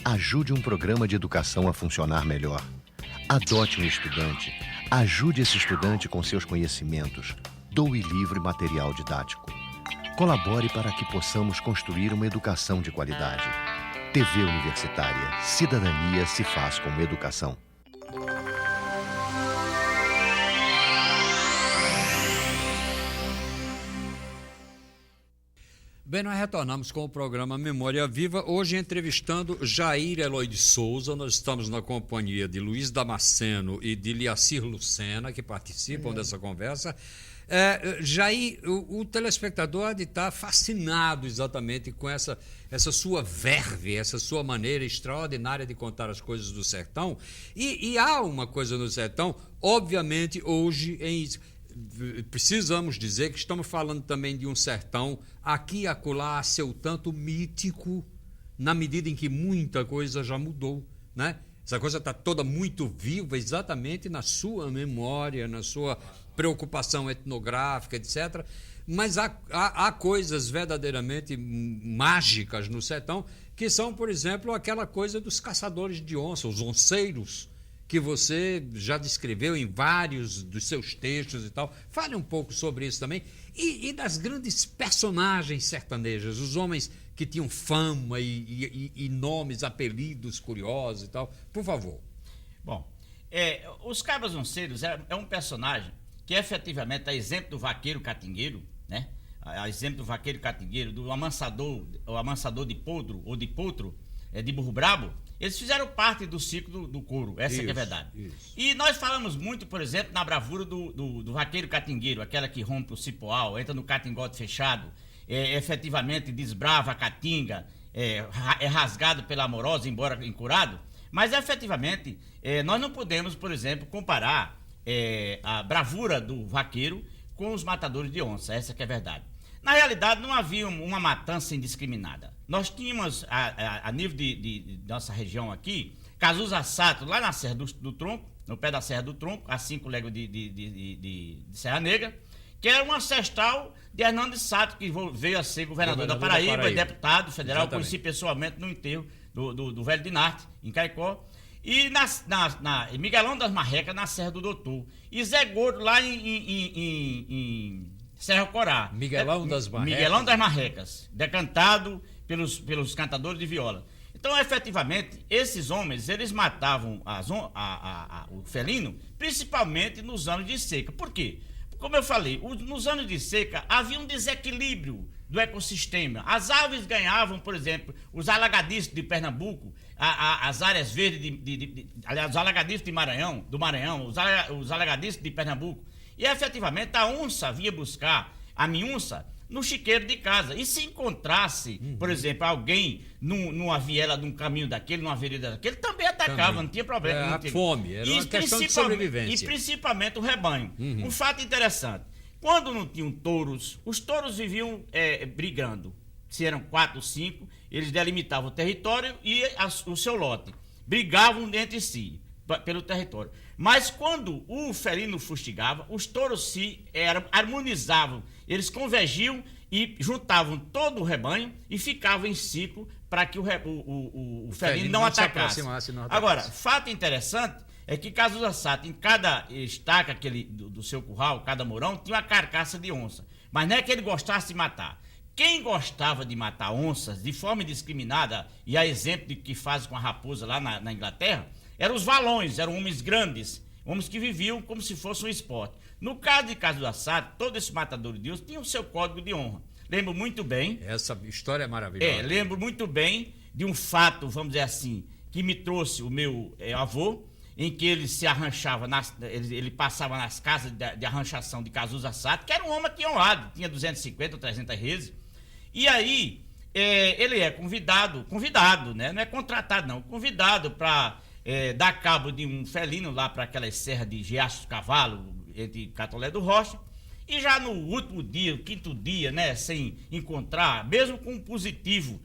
Ajude um programa de educação a funcionar melhor. Adote um estudante. Ajude esse estudante com seus conhecimentos. Doe livro e material didático. Colabore para que possamos construir uma educação de qualidade. TV Universitária. Cidadania se faz com educação. Bem, nós retornamos com o programa Memória Viva, hoje entrevistando Jair Eloy de Souza. Nós estamos na companhia de Luiz Damasceno e de Liacir Lucena, que participam dessa conversa. Jair, o telespectador há de estar fascinado exatamente com essa sua verve, essa sua maneira extraordinária de contar as coisas do sertão. E há uma coisa no sertão, obviamente, hoje precisamos dizer que estamos falando também de um sertão aqui e acolá a seu tanto mítico, na medida em que muita coisa já mudou, né? Essa coisa está toda muito viva exatamente na sua memória, na sua preocupação etnográfica, etc. Mas há coisas verdadeiramente mágicas no sertão, que são, por exemplo, aquela coisa dos caçadores de onça, os onceiros, que você já descreveu em vários dos seus textos e tal. Fale um pouco sobre isso também. E das grandes personagens sertanejas, os homens que tinham fama e nomes, apelidos curiosos e tal. Por favor. Bom, os Cabras Onceiros é um personagem que efetivamente é exemplo do vaqueiro catingueiro, né? A exemplo do vaqueiro catingueiro, do amansador, o amansador de podro ou de potro, de burro brabo. Eles fizeram parte do ciclo do couro, essa que é a verdade. Isso. E nós falamos muito, por exemplo, na bravura do vaqueiro catingueiro, aquela que rompe o cipoal, entra no catingote fechado, efetivamente desbrava a caatinga, é rasgado pela amorosa, embora incurado. Mas efetivamente, nós não podemos, por exemplo, comparar a bravura do vaqueiro com os matadores de onça, essa que é a verdade. Na realidade, não havia uma matança indiscriminada. Nós tínhamos, a nível de nossa região aqui, Cazuza Sato, lá na Serra do Tronco, no pé da Serra do Tronco, a 5 léguas de Serra Negra, que era um ancestral de Hernando Sato, que veio a ser governador da Paraíba e deputado federal. Eu conheci pessoalmente no enterro do Velho Dinarte, em Caicó. E em Miguelão das Marrecas, na Serra do Doutor. E Zé Gordo, lá em Serra Corá. Miguelão das Marrecas. Miguelão das Marrecas, decantado pelos cantadores de viola. Então, efetivamente, esses homens, eles matavam o felino, principalmente nos anos de seca. Por quê? Como eu falei, nos anos de seca havia um desequilíbrio do ecossistema. As aves ganhavam, por exemplo, os alagadiços de Pernambuco, as áreas verdes, aliás, os alagadiços do Maranhão, os alagadiços de Pernambuco. E, efetivamente, a onça vinha buscar a miunça no chiqueiro de casa. E se encontrasse, por exemplo, alguém numa viela, num caminho daquele, numa vereda daquele, também atacava, não tinha problema. A fome, era uma questão de sobrevivência. E principalmente o rebanho. Um fato interessante, quando não tinham touros, os touros viviam brigando. Se eram 4 ou 5, eles delimitavam o território e o seu lote. Brigavam entre si, pelo território. Mas quando o felino fustigava, os touros se harmonizavam. Eles convergiam e juntavam todo o rebanho e ficavam em ciclo para que o felino não atacasse. Agora, fato interessante é que Cazuza Sato, em cada estaca do seu curral, cada mourão, tinha uma carcaça de onça. Mas não é que ele gostasse de matar. Quem gostava de matar onças de forma indiscriminada, e a exemplo de que faz com a raposa lá na Inglaterra, eram os valões, eram homens grandes, homens que viviam como se fosse um esporte. No caso de Cazuza Sato, todo esse matador de Deus tinha o seu código de honra. Lembro muito bem... Essa história é maravilhosa. Lembro muito bem de um fato, vamos dizer assim, que me trouxe o meu avô, em que ele se arranchava, ele passava nas casas de arranchação de Cazuza Sato, que era um homem aqui honrado, tinha 250 ou 300 reses. E aí, ele é convidado, né? Não é contratado, não, convidado para dar cabo de um felino lá para aquelas serras de Giacho Cavalo, entre Catolé do Rocha. E já no último dia, quinto dia, né, sem encontrar, mesmo com um positivo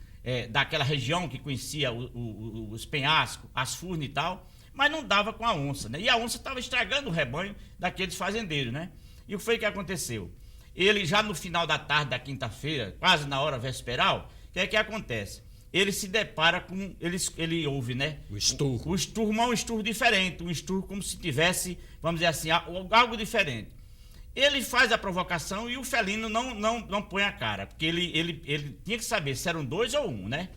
daquela região que conhecia os penhascos, as furnas e tal, mas não dava com a onça, né? E a onça estava estragando o rebanho daqueles fazendeiros, né? E o que foi que aconteceu? Ele já no final da tarde da quinta-feira, quase na hora vesperal, o que é que acontece? Ele se depara com... Ele ouve, né? O esturro. O esturro, mas um esturro diferente. Um esturro como se tivesse, vamos dizer assim, algo diferente. Ele faz a provocação e o felino não põe a cara. Porque ele tinha que saber se eram 2 ou 1, né?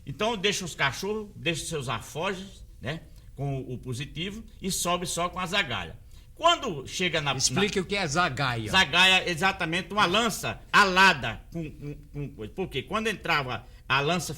Então deixa os cachorros, deixa os seus alforjes, né? Com o positivo e sobe só com a zagaia. Quando chega na... Explique o que é zagaia. Zagaia é exatamente uma lança alada com coisa. Porque quando entrava a lança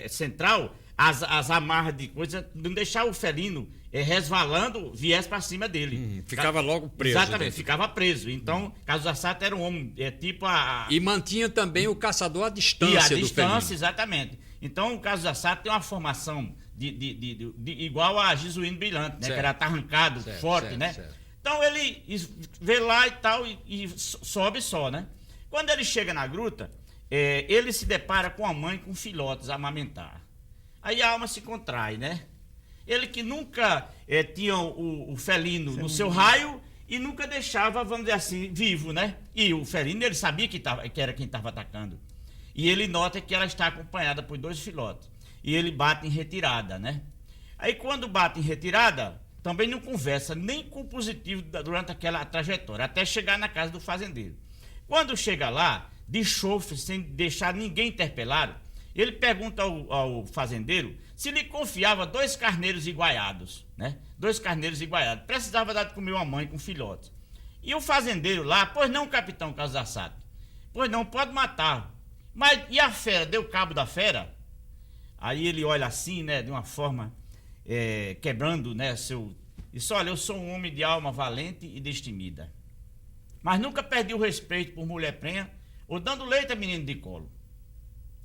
central, as amarras de coisa, não deixava o felino resvalando, viesse para cima dele. Ficava logo preso. Exatamente, ficava preso. Então, Cazuza Sato era um homem, tipo a... E mantinha também o caçador à distância do felino. E à distância, exatamente. Então, o Cazuza Sato tem uma formação igual a Jesuíno Brilhante, né? Certo. Que era arrancado, certo, forte, certo, né? Certo. Então, ele vê lá e tal, e sobe só, né? Quando ele chega na gruta, ele se depara com a mãe com filhotes a amamentar. Aí a alma se contrai, né? Ele que nunca tinha o felino no seu raio e nunca deixava, vamos dizer assim, vivo, né? E o felino, ele sabia que era quem estava atacando. E ele nota que ela está acompanhada por 2 filhotes. E ele bate em retirada, né? Aí quando bate em retirada, também não conversa nem com o positivo durante aquela trajetória, até chegar na casa do fazendeiro. Quando chega lá, de chofre, sem deixar ninguém interpelado, ele pergunta ao fazendeiro se lhe confiava 2 carneiros iguaiados, né? 2 carneiros iguaiados. Precisava dar de comer uma mãe com filhotes. E o fazendeiro lá, pois não, capitão Cazuza Sato? Pois não, pode matar. Mas e a fera? Deu cabo da fera? Aí ele olha assim, né, de uma forma quebrando, né, Isso, olha, eu sou um homem de alma valente e destemida. Mas nunca perdi o respeito por mulher prenha ou dando leite a menino de colo.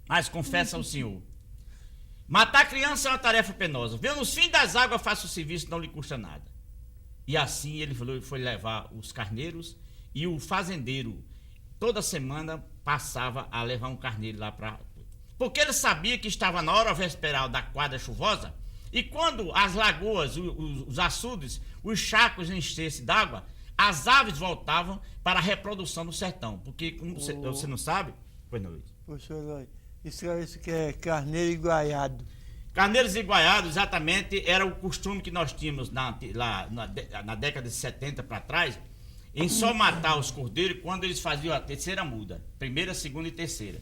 Mas confessa ao senhor, matar criança é uma tarefa penosa. Vendo nos fins das águas, faça o serviço, não lhe custa nada. E assim ele foi levar os carneiros e o fazendeiro, toda semana, passava a levar um carneiro lá para... Porque ele sabia que estava na hora vesperal da quadra chuvosa e quando as lagoas, os açudes, os charcos enchessem d'água, as aves voltavam para a reprodução no sertão. Porque, como você não sabe... Pois não, Luiz. Poxa, isso que é carneiro iguaiado. Carneiros iguaiados, exatamente, era o costume que nós tínhamos na década de 70 para trás, em só matar os cordeiros quando eles faziam a terceira muda, primeira, segunda e terceira.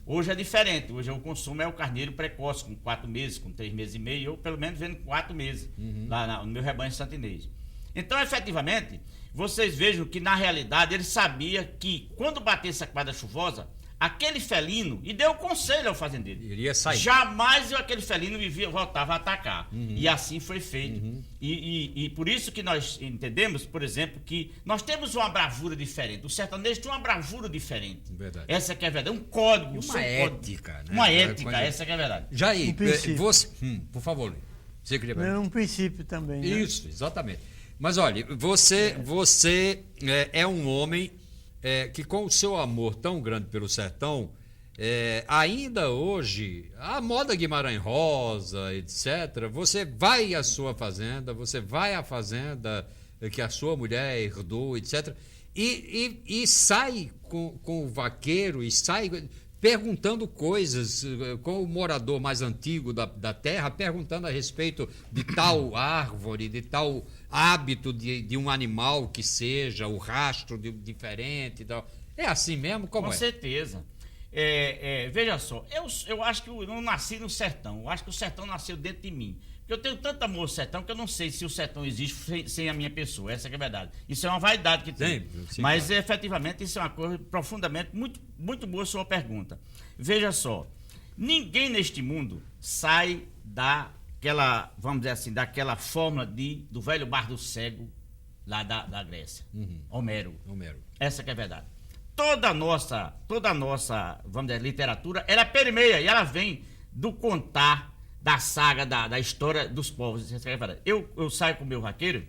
Hoje é diferente, hoje o consumo é o carneiro precoce, com 4 meses, com 3 meses e meio, ou pelo menos vendo 4 meses, lá no meu rebanho Santo Inês. Então, efetivamente, vocês vejam que na realidade ele sabia que quando batesse a quadra chuvosa, aquele felino, e deu conselho ao fazendeiro, iria sair. Jamais aquele felino voltava a atacar. E assim foi feito. E por isso que nós entendemos, por exemplo, que nós temos uma bravura diferente. O sertanejo tem uma bravura diferente. Verdade. Essa que é a verdade. Um código. Uma ética, né? Uma ética, essa que é a verdade. Jair, princípio. você... por favor, Luiz. Você queria É um princípio também, né? Isso, exatamente. Mas olha, você é um homem que com o seu amor tão grande pelo sertão, ainda hoje, a moda Guimarães Rosa, etc., você vai à sua fazenda, você vai à fazenda que a sua mulher herdou, etc., e sai com o vaqueiro, e sai perguntando coisas com o morador mais antigo da terra, perguntando a respeito de tal árvore, de tal hábito de um animal que seja, o rastro diferente e tal. É assim mesmo? Como Com é? certeza. Veja só, eu acho que eu não nasci no sertão, eu acho que o sertão nasceu dentro de mim. Porque eu tenho tanto amor ao sertão que eu não sei se o sertão existe sem a minha pessoa, essa que é a verdade. Isso é uma vaidade que tem. Sim, mas claro. efetivamente isso é uma coisa profundamente, muito, muito boa a sua pergunta. Veja só, ninguém neste mundo sai daquela, vamos dizer assim, daquela fórmula do velho bar do cego lá da Grécia. Homero. Essa que é a verdade. Toda a nossa, vamos dizer, literatura, ela permeia e ela vem do contar da saga, da história dos povos. Eu saio com o meu vaqueiro,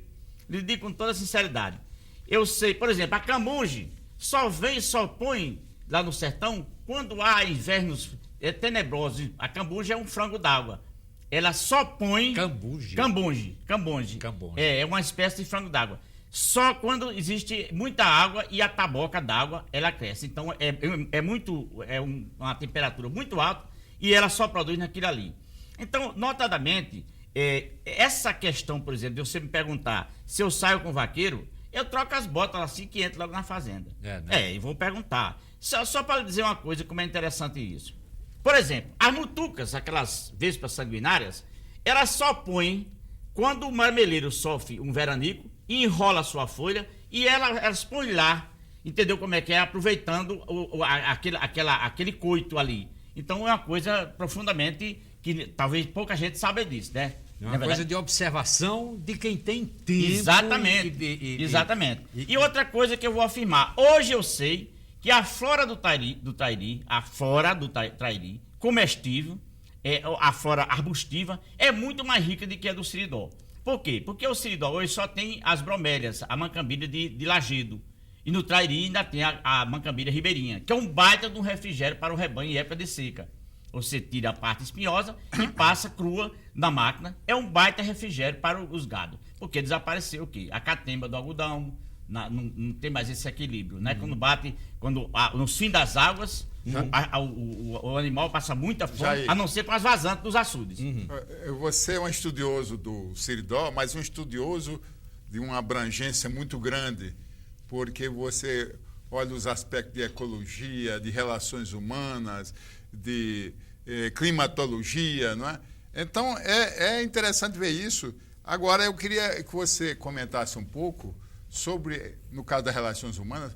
lhe digo com toda sinceridade. Eu sei, por exemplo, a cambuge só põe lá no sertão quando há invernos tenebrosos. A cambuge é um frango d'água. Ela só põe... Cambunge. É uma espécie de frango d'água. Só quando existe muita água e a taboca d'água, ela cresce. Então, uma temperatura muito alta e ela só produz naquilo ali. Então, notadamente, essa questão, por exemplo, de você me perguntar se eu saio com o vaqueiro, eu troco as botas assim que entro logo na fazenda. E vou perguntar. Só para dizer uma coisa, como é interessante isso. Por exemplo, as mutucas, aquelas vespas sanguinárias, elas só põem quando o marmeleiro sofre um veranico, enrola a sua folha e elas põem lá, entendeu como é que é? Aproveitando aquele coito ali. Então, é uma coisa profundamente... que talvez pouca gente saiba disso, né? É uma coisa de observação de quem tem tempo. Exatamente. E outra coisa que eu vou afirmar. Hoje eu sei que a flora do Trairi, comestível, a flora arbustiva, é muito mais rica do que a do Siridó. Por quê? Porque o Siridó hoje só tem as bromélias, a mancambira de Lagedo. E no Trairi ainda tem a mancambira ribeirinha, que é um baita de um refrigério para o rebanho em época de seca. Você tira a parte espinhosa e passa crua na máquina. É um baita refrigério para os gados. Porque desapareceu o quê? A catemba do algodão, não tem mais esse equilíbrio, né? Nos fins das águas, o animal passa muita fome, a não ser com as vazantes dos açudes. Você é um estudioso do Siridó, mas um estudioso de uma abrangência muito grande, porque você olha os aspectos de ecologia, de relações humanas, de climatologia, não é? Então, é interessante ver isso. Agora, eu queria que você comentasse um pouco sobre, no caso das relações humanas,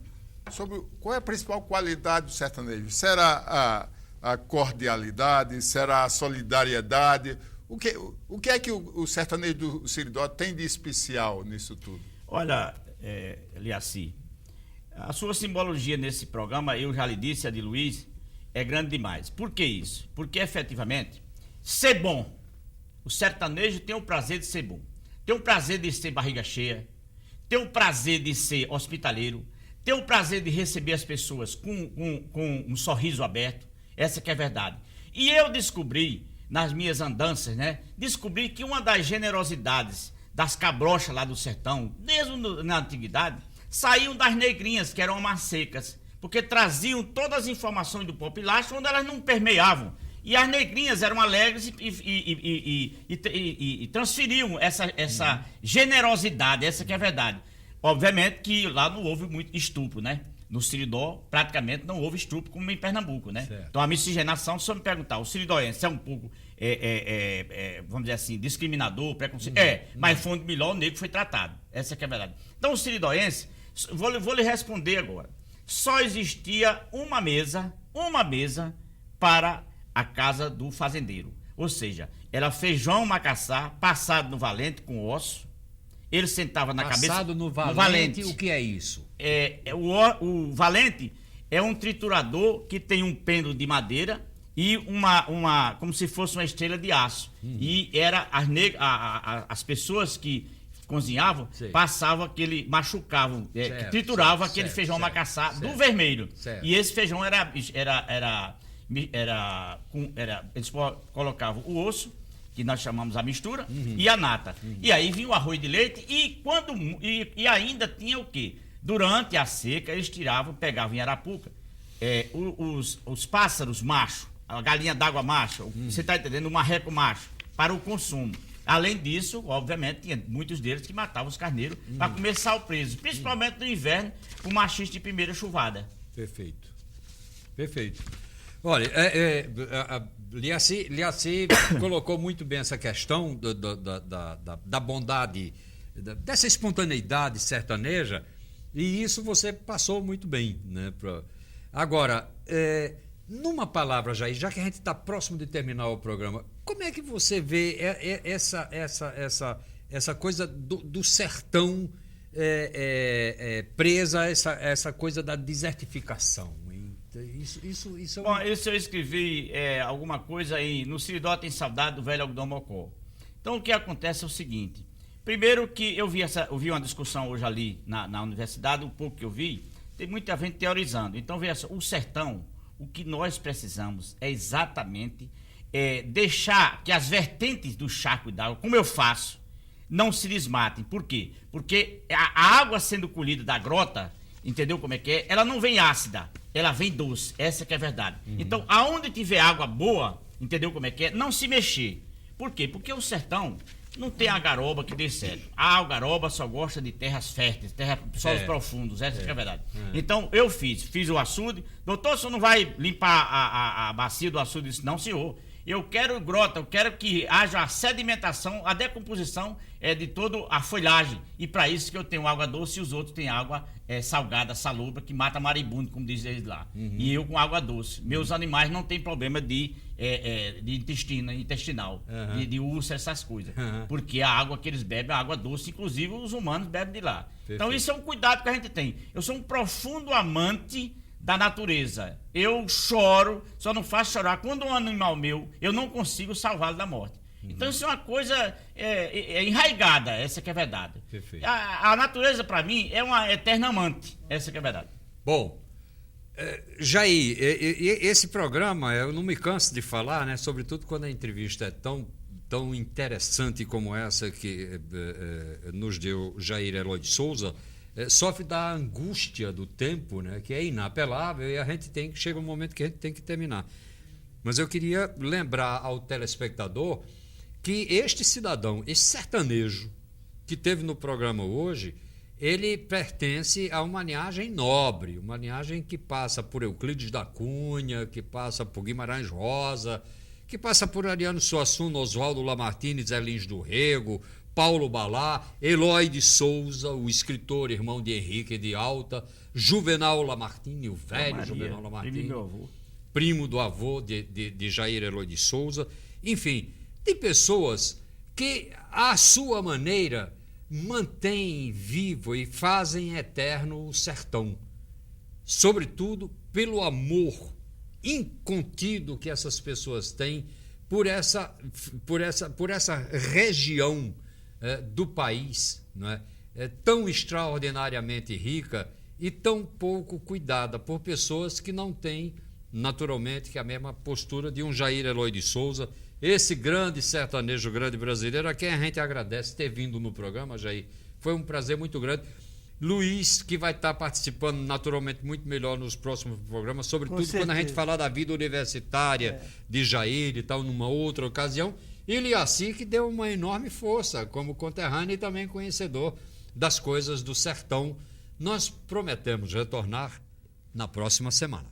sobre qual é a principal qualidade do sertanejo. Será a cordialidade? Será a solidariedade? O que é que o sertanejo do Siridó tem de especial nisso tudo? Olha, Liaci, a sua simbologia nesse programa, eu já lhe disse, a de Luiz, é grande demais. Por que isso? Porque, efetivamente, ser bom. O sertanejo tem o prazer de ser bom. Tem o prazer de ser barriga cheia. Tem o prazer de ser hospitaleiro. Tem o prazer de receber as pessoas com um sorriso aberto. Essa que é a verdade. E eu descobri, nas minhas andanças, né? Descobri que uma das generosidades das cabrochas lá do sertão, desde na antiguidade, saíam das negrinhas, que eram amas secas, porque traziam todas as informações do populacho onde elas não permeavam. E as negrinhas eram alegres e transferiam essa generosidade, essa que é a verdade. Obviamente que lá não houve muito estupro, né? No Siridó, praticamente não houve estupro como em Pernambuco, né? Certo. Então a miscigenação, se eu me perguntar, o siridóense é um pouco, vamos dizer assim, discriminador, preconceito? Mas foi onde melhor o negro foi tratado. Essa que é a verdade. Então o siridóense, vou lhe responder agora. Só existia uma mesa para a casa do fazendeiro. Ou seja, era feijão macaçá, passado no valente com osso. Ele sentava na cabeça... Passado no valente, o que é isso? O valente é um triturador que tem um pêndulo de madeira e como se fosse uma estrela de aço. E era as pessoas que cozinhavam, passavam machucavam, trituravam aquele feijão macaçá do vermelho. Certo. E esse feijão eles colocavam o osso, que nós chamamos a mistura, e a nata. E aí vinha o arroz de leite e ainda tinha o quê? Durante a seca, eles pegavam em Arapuca, os pássaros machos, a galinha d'água macho, você está entendendo? O marreco macho, para o consumo. Além disso, obviamente, tinha muitos deles que matavam os carneiros para comer sal preso, principalmente no inverno, o machista de primeira chuvada. Perfeito. Olha, Liaci colocou muito bem essa questão da bondade, dessa espontaneidade sertaneja, e isso você passou muito bem, né? Agora, numa palavra, Jair, já que a gente está próximo de terminar o programa, como é que você vê essa coisa do sertão presa a essa coisa da desertificação? Isso é Bom, isso eu escrevi alguma coisa aí. No Siridó tem saudade do velho algodão mocó. Então o que acontece é o seguinte. Primeiro que eu vi uma discussão hoje ali na universidade, um pouco que eu vi, tem muita gente teorizando. Então veja só, o sertão, o que nós precisamos é exatamente deixar que as vertentes do charco d'água, como eu faço, não se desmatem. Por quê? Porque a água sendo colhida da grota, entendeu como é que é? Ela não vem ácida, ela vem doce. Essa que é a verdade. Então, aonde tiver água boa, entendeu como é que é? Não se mexer. Por quê? Porque o sertão não tem a garoba que dê certo. A garoba só gosta de terras férteis, solos profundos. Essa que é a verdade. Então, eu fiz o açude. Doutor, você não vai limpar a bacia do açude? Disse, não, senhor. Eu quero grota, eu quero que haja a sedimentação, a decomposição de toda a folhagem. E para isso que eu tenho água doce e os outros têm água salgada, salobra, que mata maribundo, como diz eles lá. E eu com água doce. Meus animais não têm problema de intestinal, de úlcera, essas coisas. Porque a água que eles bebem é água doce, inclusive os humanos bebem de lá. Perfeito. Então isso é um cuidado que a gente tem. Eu sou um profundo amante da natureza. Eu choro, só não faço chorar quando um animal meu, eu não consigo salvá-lo da morte. Então isso é uma coisa enraigada, essa que é a verdade. A natureza, para mim, é uma eterna amante, essa que é a verdade. Bom, Jair, esse programa, eu não me canso de falar, né? Sobretudo quando a entrevista é tão interessante como essa que nos deu Jair Eloy de Souza, sofre da angústia do tempo, né, que é inapelável, e chega um momento que a gente tem que terminar. Mas eu queria lembrar ao telespectador que este cidadão, esse sertanejo que teve no programa hoje, ele pertence a uma linhagem nobre, uma linhagem que passa por Euclides da Cunha, que passa por Guimarães Rosa, que passa por Ariano Suassuna, Oswaldo Lamartine, Zé Lins do Rego, Paulo Balá, Eloy de Souza, o escritor, irmão de Henrique de Alta, Juvenal Lamartine, o velho Juvenal Lamartine, primo do avô de Jair Eloy de Souza. Enfim, tem pessoas que, à sua maneira, mantêm vivo e fazem eterno o sertão. Sobretudo pelo amor incontido que essas pessoas têm por essa região do país, não é? Tão extraordinariamente rica e tão pouco cuidada por pessoas que não têm, naturalmente, que a mesma postura de um Jair Eloy de Souza, esse grande sertanejo, grande brasileiro, a quem a gente agradece ter vindo no programa, Jair. Foi um prazer muito grande. Luiz, que vai estar participando naturalmente muito melhor nos próximos programas, sobretudo quando a gente falar da vida universitária de Jair e tal, numa outra ocasião. E Liaci, que deu uma enorme força como conterrâneo e também conhecedor das coisas do sertão. Nós prometemos retornar na próxima semana.